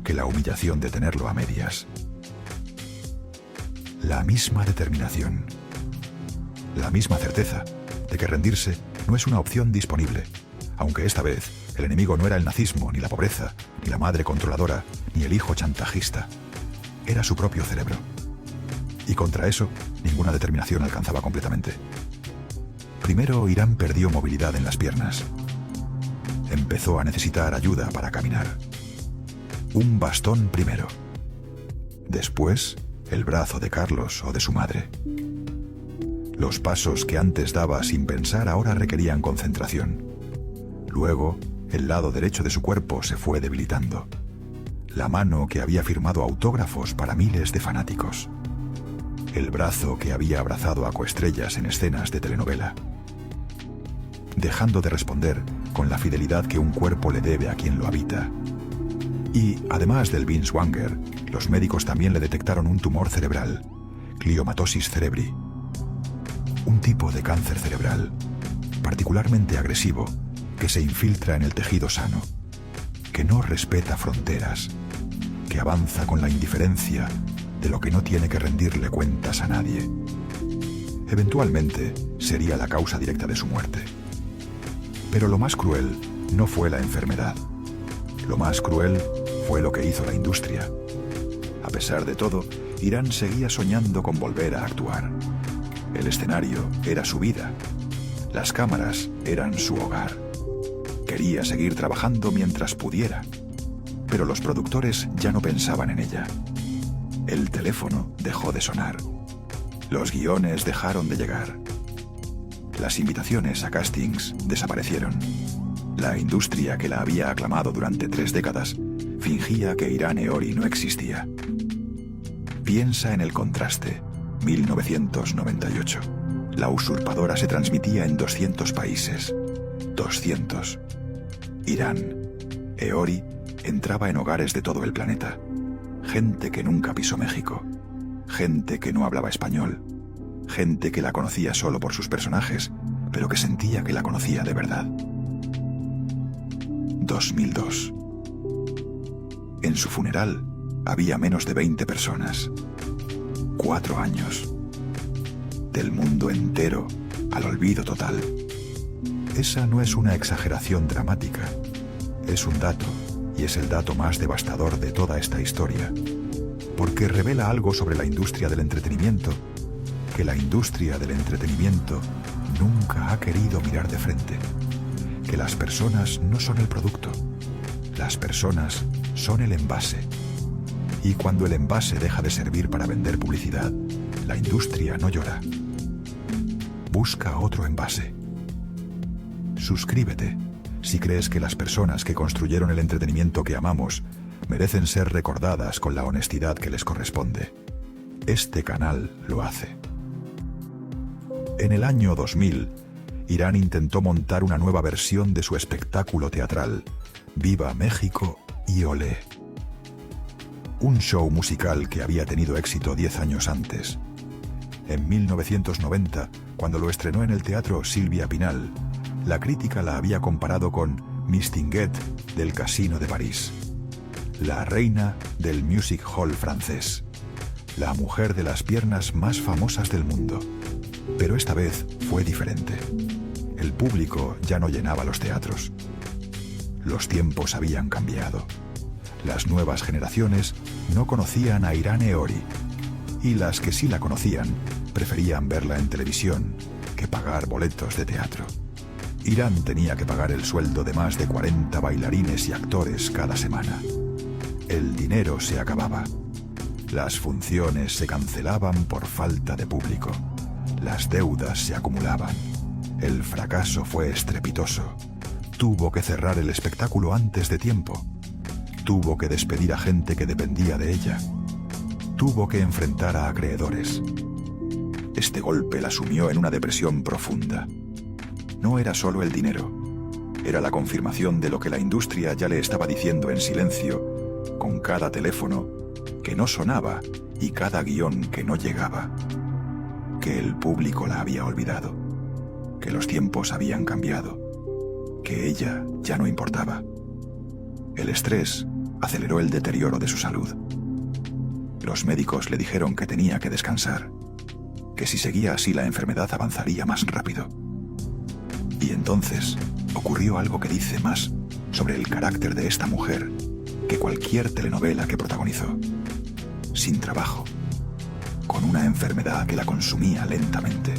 que la humillación de tenerlo a medias. La misma determinación, la misma certeza de que rendirse no es una opción disponible, aunque esta vez el enemigo no era el nazismo, ni la pobreza, ni la madre controladora, ni el hijo chantajista. Era su propio cerebro. Y contra eso, ninguna determinación alcanzaba completamente. Primero, Irán perdió movilidad en las piernas. Empezó a necesitar ayuda para caminar. Un bastón primero. Después, el brazo de Carlos o de su madre. Los pasos que antes daba sin pensar ahora requerían concentración. Luego, el lado derecho de su cuerpo se fue debilitando. La mano que había firmado autógrafos para miles de fanáticos. El brazo que había abrazado a coestrellas en escenas de telenovela. Dejando de responder con la fidelidad que un cuerpo le debe a quien lo habita. Y, además del Binswanger, los médicos también le detectaron un tumor cerebral, gliomatosis cerebri. Un tipo de cáncer cerebral, particularmente agresivo, que se infiltra en el tejido sano, que no respeta fronteras, que avanza con la indiferencia de lo que no tiene que rendirle cuentas a nadie. Eventualmente sería la causa directa de su muerte. Pero lo más cruel no fue la enfermedad. Lo más cruel fue lo que hizo la industria. A pesar de todo, Irán seguía soñando con volver a actuar. El escenario era su vida. Las cámaras eran su hogar. Quería seguir trabajando mientras pudiera. Pero los productores ya no pensaban en ella. El teléfono dejó de sonar. Los guiones dejaron de llegar. Las invitaciones a castings desaparecieron. La industria que la había aclamado durante 3 décadas fingía que Irán Eori no existía. Piensa en el contraste. 1998. La usurpadora se transmitía en 200 países. 200. Irán Eori entraba en hogares de todo el planeta. Gente que nunca pisó México. Gente que no hablaba español. Gente que la conocía solo por sus personajes, pero que sentía que la conocía de verdad. 2002. En su funeral había menos de 20 personas. 4 años. Del mundo entero al olvido total. Esa no es una exageración dramática. Es un dato, y es el dato más devastador de toda esta historia. Porque revela algo sobre la industria del entretenimiento, que la industria del entretenimiento nunca ha querido mirar de frente. Que las personas no son el producto. Las personas son el envase. Y cuando el envase deja de servir para vender publicidad, la industria no llora. Busca otro envase. Suscríbete si crees que las personas que construyeron el entretenimiento que amamos merecen ser recordadas con la honestidad que les corresponde. Este canal lo hace. En el año 2000, Irán intentó montar una nueva versión de su espectáculo teatral, Viva México y Olé. Un show musical que había tenido éxito 10 años antes. En 1990, cuando lo estrenó en el teatro Silvia Pinal, la crítica la había comparado con Mistinguett del Casino de París, la reina del music hall francés, la mujer de las piernas más famosas del mundo. Pero esta vez fue diferente. El público ya no llenaba los teatros. Los tiempos habían cambiado. Las nuevas generaciones no conocían a Irán Eori, y las que sí la conocían preferían verla en televisión que pagar boletos de teatro. Irán tenía que pagar el sueldo de más de 40 bailarines y actores cada semana. El dinero se acababa. Las funciones se cancelaban por falta de público. Las deudas se acumulaban. El fracaso fue estrepitoso. Tuvo que cerrar el espectáculo antes de tiempo. Tuvo que despedir a gente que dependía de ella. Tuvo que enfrentar a acreedores. Este golpe la sumió en una depresión profunda. No era solo el dinero. Era la confirmación de lo que la industria ya le estaba diciendo en silencio, con cada teléfono que no sonaba y cada guión que no llegaba. Que el público la había olvidado. Que los tiempos habían cambiado. Que ella ya no importaba. El estrés aceleró el deterioro de su salud. Los médicos le dijeron que tenía que descansar, que si seguía así la enfermedad avanzaría más rápido. Y entonces ocurrió algo que dice más sobre el carácter de esta mujer que cualquier telenovela que protagonizó. Sin trabajo, con una enfermedad que la consumía lentamente,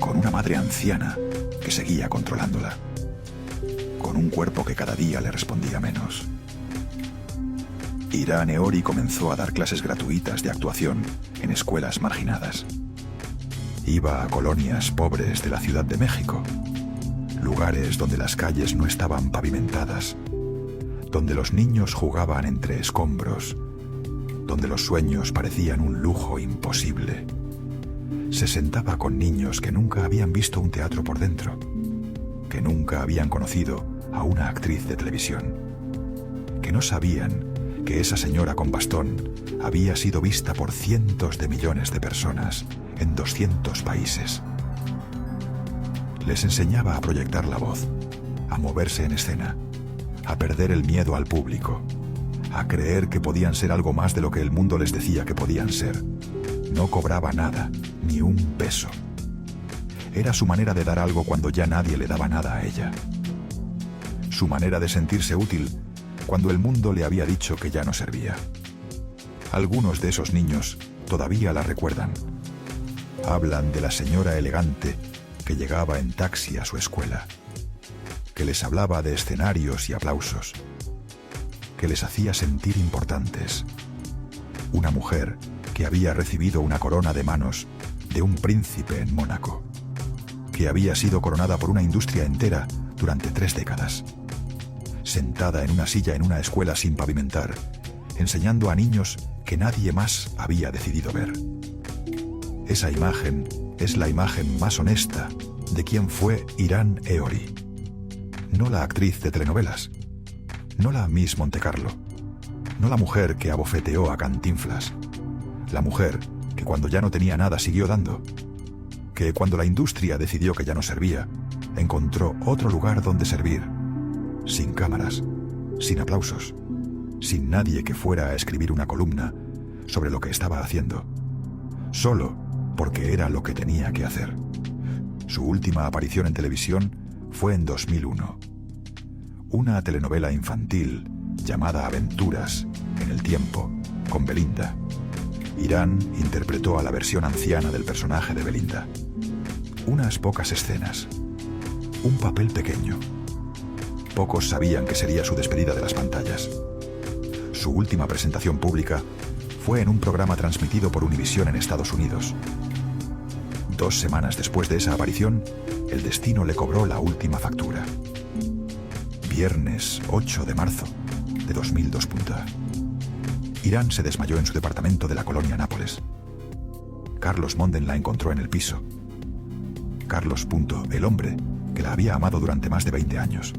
con una madre anciana que seguía controlándola, con un cuerpo que cada día le respondía menos. Irán Eori comenzó a dar clases gratuitas de actuación en escuelas marginadas. Iba a colonias pobres de la Ciudad de México, lugares donde las calles no estaban pavimentadas, donde los niños jugaban entre escombros, donde los sueños parecían un lujo imposible. Se sentaba con niños que nunca habían visto un teatro por dentro, que nunca habían conocido a una actriz de televisión, que no sabían que esa señora con bastón había sido vista por cientos de millones de personas en 200 países. Les enseñaba a proyectar la voz, a moverse en escena, a perder el miedo al público, a creer que podían ser algo más de lo que el mundo les decía que podían ser. No cobraba nada, ni un peso. Era su manera de dar algo cuando ya nadie le daba nada a ella. Su manera de sentirse útil cuando el mundo le había dicho que ya no servía. Algunos de esos niños todavía la recuerdan. Hablan de la señora elegante que llegaba en taxi a su escuela, que les hablaba de escenarios y aplausos, que les hacía sentir importantes. Una mujer que había recibido una corona de manos de un príncipe en Mónaco, que había sido coronada por una industria entera durante 3 décadas, sentada en una silla en una escuela sin pavimentar, enseñando a niños que nadie más había decidido ver. Esa imagen es la imagen más honesta de quien fue Irán Eori. No la actriz de telenovelas, no la Miss Montecarlo, no la mujer que abofeteó a Cantinflas, la mujer que cuando ya no tenía nada siguió dando, que cuando la industria decidió que ya no servía, encontró otro lugar donde servir, sin cámaras, sin aplausos, sin nadie que fuera a escribir una columna sobre lo que estaba haciendo, solo porque era lo que tenía que hacer. Su última aparición en televisión fue en 2001. Una telenovela infantil llamada Aventuras en el tiempo, con Belinda. Irán interpretó a la versión anciana del personaje de Belinda. Unas pocas escenas. Un papel pequeño. Pocos sabían que sería su despedida de las pantallas. Su última presentación pública fue en un programa transmitido por Univisión en Estados Unidos. 2 semanas después de esa aparición, el destino le cobró la última factura. Viernes 8 de marzo de 2002. Irán se desmayó en su departamento de la colonia Nápoles. Carlos Monden la encontró en el piso. Carlos, el hombre que la había amado durante más de 20 años.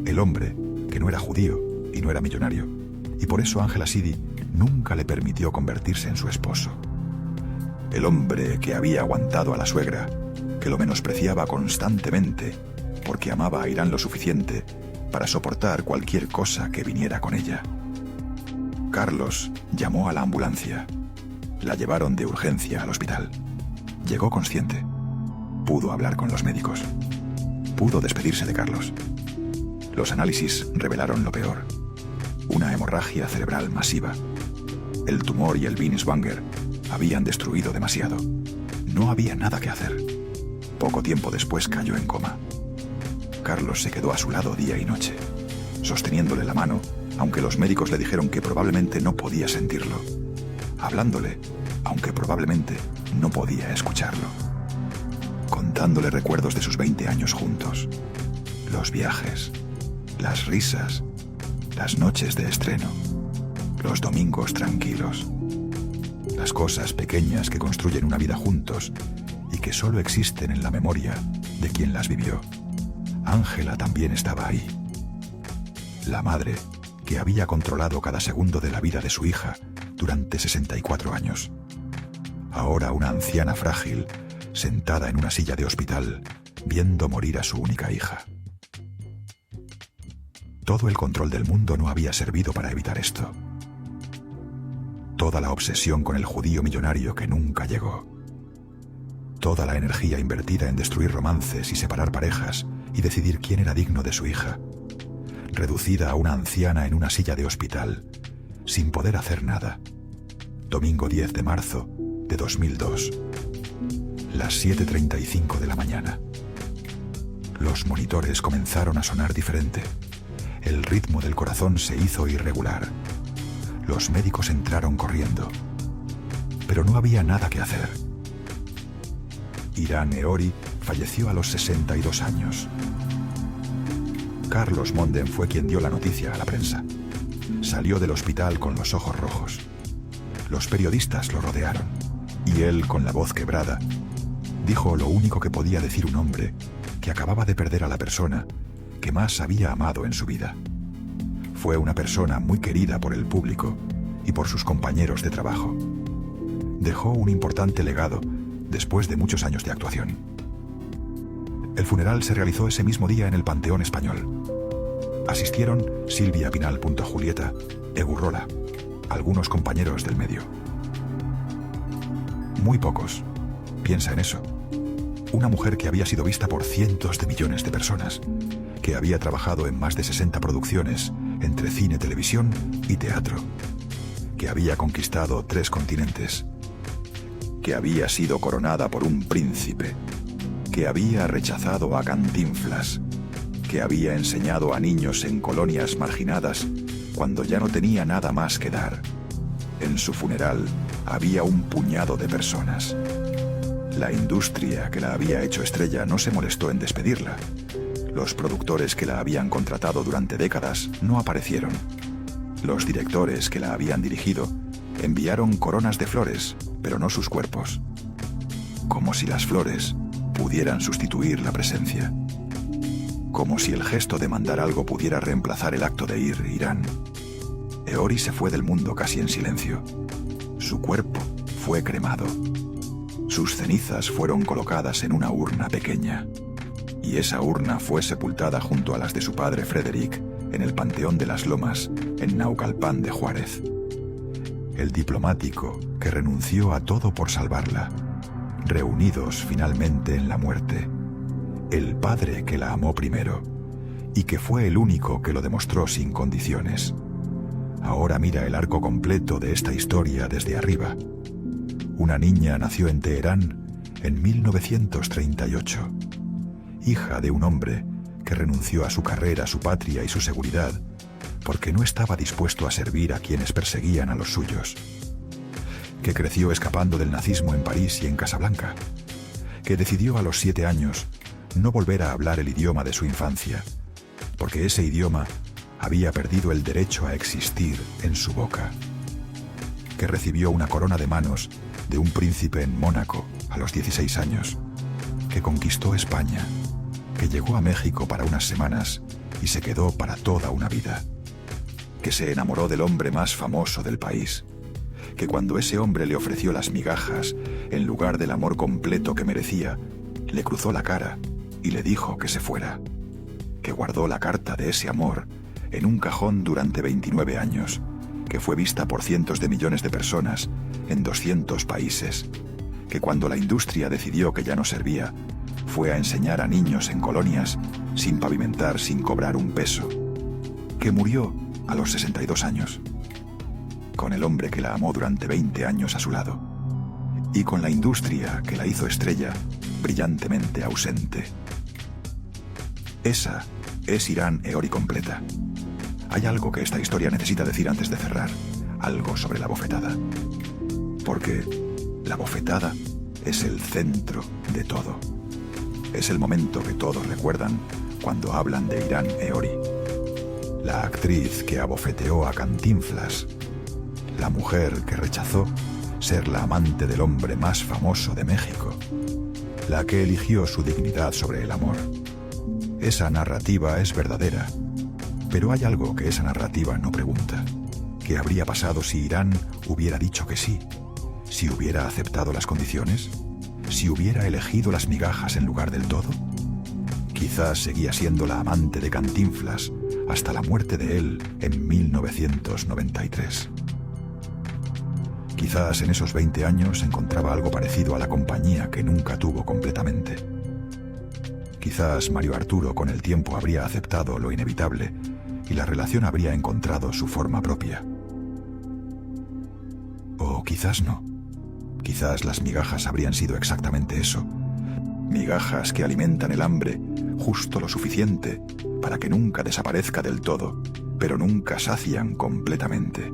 El hombre que no era judío y no era millonario. Y por eso Angela Sidi nunca le permitió convertirse en su esposo. El hombre que había aguantado a la suegra, que lo menospreciaba constantemente, porque amaba a Irán lo suficiente para soportar cualquier cosa que viniera con ella. Carlos llamó a la ambulancia. La llevaron de urgencia al hospital. Llegó consciente. Pudo hablar con los médicos. Pudo despedirse de Carlos. Los análisis revelaron lo peor. Una hemorragia cerebral masiva. El tumor y el Binswanger habían destruido demasiado. No había nada que hacer. Poco tiempo después cayó en coma. Carlos se quedó a su lado día y noche, sosteniéndole la mano, aunque los médicos le dijeron que probablemente no podía sentirlo. Hablándole, aunque probablemente no podía escucharlo. Contándole recuerdos de sus 20 años juntos. Los viajes, las risas, las noches de estreno, los domingos tranquilos. Las cosas pequeñas que construyen una vida juntos y que solo existen en la memoria de quien las vivió. Ángela también estaba ahí. La madre que había controlado cada segundo de la vida de su hija durante 64 años. Ahora una anciana frágil, sentada en una silla de hospital, viendo morir a su única hija. Todo el control del mundo no había servido para evitar esto. Toda la obsesión con el judío millonario que nunca llegó. Toda la energía invertida en destruir romances y separar parejas y decidir quién era digno de su hija. Reducida a una anciana en una silla de hospital, sin poder hacer nada. Domingo 10 de marzo de 2002. Las 7:35 de la mañana. Los monitores comenzaron a sonar diferente. El ritmo del corazón se hizo irregular. Los médicos entraron corriendo. Pero no había nada que hacer. Irán Eori falleció a los 62 años. Carlos Monden fue quien dio la noticia a la prensa. Salió del hospital con los ojos rojos. Los periodistas lo rodearon, y él, con la voz quebrada, dijo lo único que podía decir un hombre que acababa de perder a la persona que más había amado en su vida. Fue una persona muy querida por el público y por sus compañeros de trabajo. Dejó un importante legado después de muchos años de actuación. El funeral se realizó ese mismo día en el Panteón Español. Asistieron Silvia Pinal, Julieta, Egurrola, algunos compañeros del medio. Muy pocos. Piensa en eso. Una mujer que había sido vista por cientos de millones de personas, que había trabajado en más de 60 producciones, entre cine, televisión y teatro, que había conquistado 3 continentes, que había sido coronada por un príncipe, que había rechazado a Cantinflas, que había enseñado a niños en colonias marginadas cuando ya no tenía nada más que dar. En su funeral había un puñado de personas. La industria que la había hecho estrella no se molestó en despedirla. Los productores que la habían contratado durante décadas no aparecieron. Los directores que la habían dirigido enviaron coronas de flores, pero no sus cuerpos. Como si las flores pudieran sustituir la presencia. Como si el gesto de mandar algo pudiera reemplazar el acto de ir a Irán. Eori se fue del mundo casi en silencio. Su cuerpo fue cremado. Sus cenizas fueron colocadas en una urna pequeña. Y esa urna fue sepultada junto a las de su padre Frederick en el Panteón de las Lomas, en Naucalpan de Juárez. El diplomático que renunció a todo por salvarla, reunidos finalmente en la muerte. El padre que la amó primero y que fue el único que lo demostró sin condiciones. Ahora mira el arco completo de esta historia desde arriba. Una niña nació en Teherán en 1938, hija de un hombre que renunció a su carrera, su patria y su seguridad porque no estaba dispuesto a servir a quienes perseguían a los suyos, que creció escapando del nazismo en París y en Casablanca, que decidió a los 7 años no volver a hablar el idioma de su infancia, porque ese idioma había perdido el derecho a existir en su boca, que recibió una corona de manos de un príncipe en Mónaco a los 16 años, que conquistó España, que llegó a México para unas semanas y se quedó para toda una vida, que se enamoró del hombre más famoso del país, que cuando ese hombre le ofreció las migajas en lugar del amor completo que merecía, le cruzó la cara y le dijo que se fuera, que guardó la carta de ese amor en un cajón durante 29 años, que fue vista por cientos de millones de personas en 200 países, que cuando la industria decidió que ya no servía, fue a enseñar a niños en colonias sin pavimentar, sin cobrar un peso, que murió a los 62 años, con el hombre que la amó durante 20 años a su lado, y con la industria que la hizo estrella brillantemente ausente. Esa es Irán Eori completa. Hay algo que esta historia necesita decir antes de cerrar, algo sobre la bofetada. Porque la bofetada es el centro de todo. Es el momento que todos recuerdan cuando hablan de Irán Eori. La actriz que abofeteó a Cantinflas. La mujer que rechazó ser la amante del hombre más famoso de México. La que eligió su dignidad sobre el amor. Esa narrativa es verdadera, pero hay algo que esa narrativa no pregunta. ¿Qué habría pasado si Irán hubiera dicho que sí? ¿Si hubiera aceptado las condiciones? ¿Si hubiera elegido las migajas en lugar del todo? Quizás seguía siendo la amante de Cantinflas hasta la muerte de él en 1993. Quizás en esos 20 años encontraba algo parecido a la compañía que nunca tuvo completamente. Quizás Mario Arturo con el tiempo habría aceptado lo inevitable y la relación habría encontrado su forma propia. O quizás no. Quizás las migajas habrían sido exactamente eso. Migajas que alimentan el hambre justo lo suficiente para que nunca desaparezca del todo, pero nunca sacian completamente.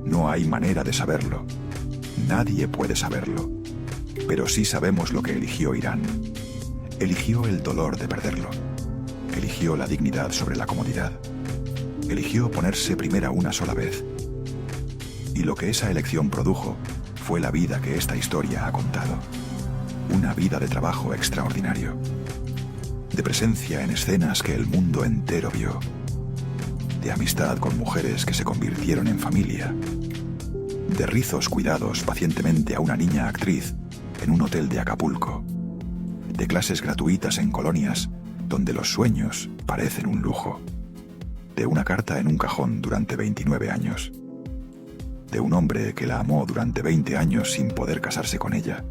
No hay manera de saberlo. Nadie puede saberlo. Pero sí sabemos lo que eligió Irán. Eligió el dolor de perderlo. Eligió la dignidad sobre la comodidad. Eligió ponerse primera una sola vez. Y lo que esa elección produjo fue la vida que esta historia ha contado. Una vida de trabajo extraordinario. De presencia en escenas que el mundo entero vio. De amistad con mujeres que se convirtieron en familia. De rizos cuidados pacientemente a una niña actriz en un hotel de Acapulco. De clases gratuitas en colonias donde los sueños parecen un lujo. De una carta en un cajón durante 29 años. De un hombre que la amó durante 20 años sin poder casarse con ella.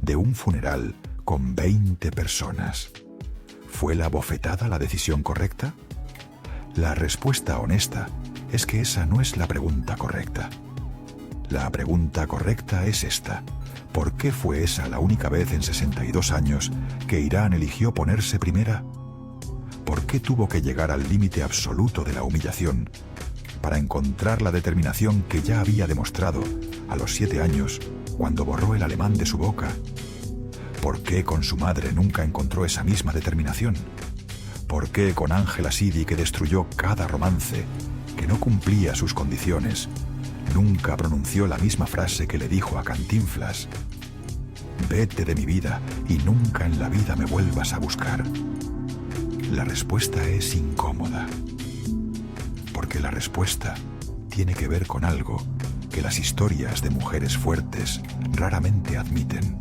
De un funeral con 20 personas. ¿Fue la bofetada la decisión correcta? La respuesta honesta es que esa no es la pregunta correcta. La pregunta correcta es esta. ¿Por qué fue esa la única vez en 62 años que Irán eligió ponerse primera? ¿Por qué tuvo que llegar al límite absoluto de la humillación para encontrar la determinación que ya había demostrado a los 7 años cuando borró el alemán de su boca? ¿Por qué con su madre nunca encontró esa misma determinación? ¿Por qué con Ángela Sidi, que destruyó cada romance, que no cumplía sus condiciones, nunca pronunció la misma frase que le dijo a Cantinflas? Vete de mi vida y nunca en la vida me vuelvas a buscar. La respuesta es incómoda. Porque la respuesta tiene que ver con algo que las historias de mujeres fuertes raramente admiten.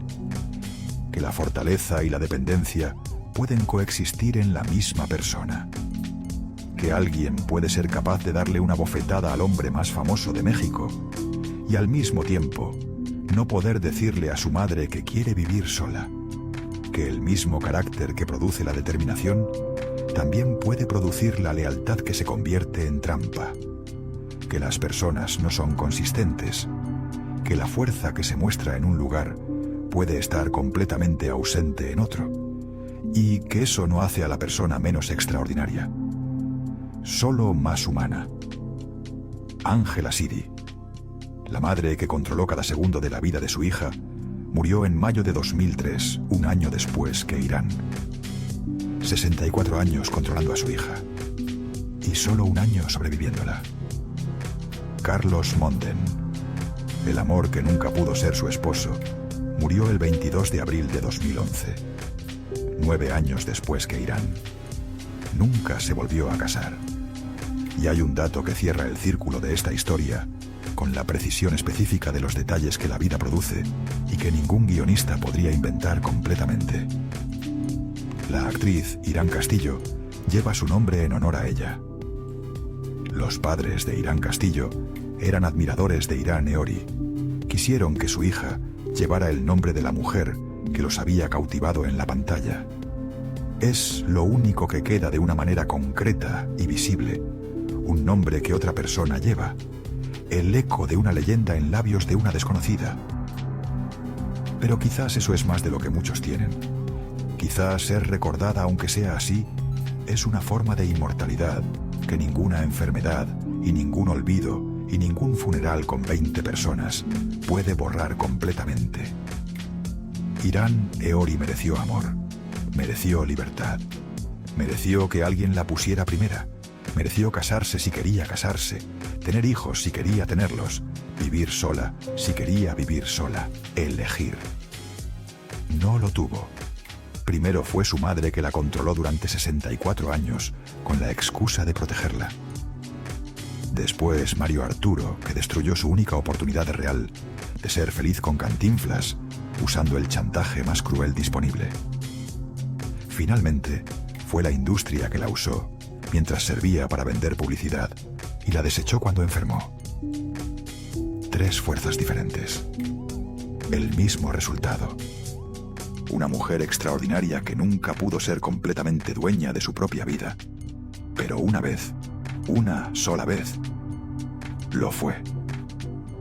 Que la fortaleza y la dependencia pueden coexistir en la misma persona. Que alguien puede ser capaz de darle una bofetada al hombre más famoso de México y al mismo tiempo no poder decirle a su madre que quiere vivir sola. Que el mismo carácter que produce la determinación también puede producir la lealtad que se convierte en trampa. Que las personas no son consistentes. Que la fuerza que se muestra en un lugar puede estar completamente ausente en otro. Y que eso no hace a la persona menos extraordinaria. solo más humana. Ángela Sidi, la madre que controló cada segundo de la vida de su hija, murió en mayo de 2003, un año después que Irán. 64 años controlando a su hija y solo un año sobreviviéndola. Carlos Monden, el amor que nunca pudo ser su esposo, murió el 22 de abril de 2011, 9 años después que Irán. Nunca se volvió a casar. Y hay un dato que cierra el círculo de esta historia con la precisión específica de los detalles que la vida produce y que ningún guionista podría inventar completamente. La actriz Irán Castillo lleva su nombre en honor a ella. Los padres de Irán Castillo eran admiradores de Irán Eori. Quisieron que su hija llevara el nombre de la mujer que los había cautivado en la pantalla. Es lo único que queda de una manera concreta y visible, un nombre que otra persona lleva, el eco de una leyenda en labios de una desconocida. Pero quizás eso es más de lo que muchos tienen. Quizás ser recordada, aunque sea así, es una forma de inmortalidad que ninguna enfermedad y ningún olvido y ningún funeral con 20 personas puede borrar completamente. Irán Eori mereció amor, mereció libertad, mereció que alguien la pusiera primera, mereció casarse si quería casarse, tener hijos si quería tenerlos, vivir sola si quería vivir sola, elegir. No lo tuvo. Primero fue su madre que la controló durante 64 años con la excusa de protegerla. Después Mario Arturo, que destruyó su única oportunidad real de ser feliz con Cantinflas, usando el chantaje más cruel disponible. Finalmente, fue la industria que la usó mientras servía para vender publicidad y la desechó cuando enfermó. 3 fuerzas diferentes. El mismo resultado. Una mujer extraordinaria que nunca pudo ser completamente dueña de su propia vida. Pero una vez, una sola vez, lo fue.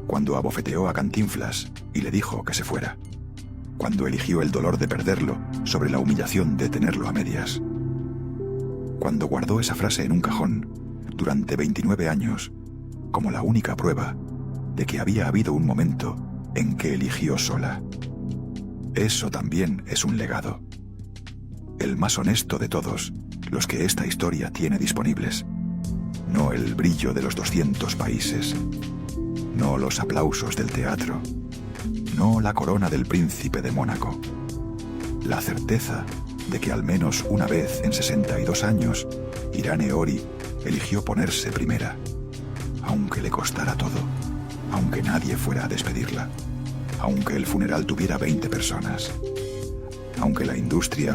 Cuando abofeteó a Cantinflas y le dijo que se fuera. Cuando eligió el dolor de perderlo sobre la humillación de tenerlo a medias. Cuando guardó esa frase en un cajón durante 29 años como la única prueba de que había habido un momento en que eligió sola. Eso también es un legado. El más honesto de todos los que esta historia tiene disponibles. No el brillo de los 200 países. No los aplausos del teatro. No la corona del príncipe de Mónaco. La certeza de que al menos una vez en 62 años, Irán Eori eligió ponerse primera. Aunque le costara todo. Aunque nadie fuera a despedirla. Aunque el funeral tuviera 20 personas. Aunque la industria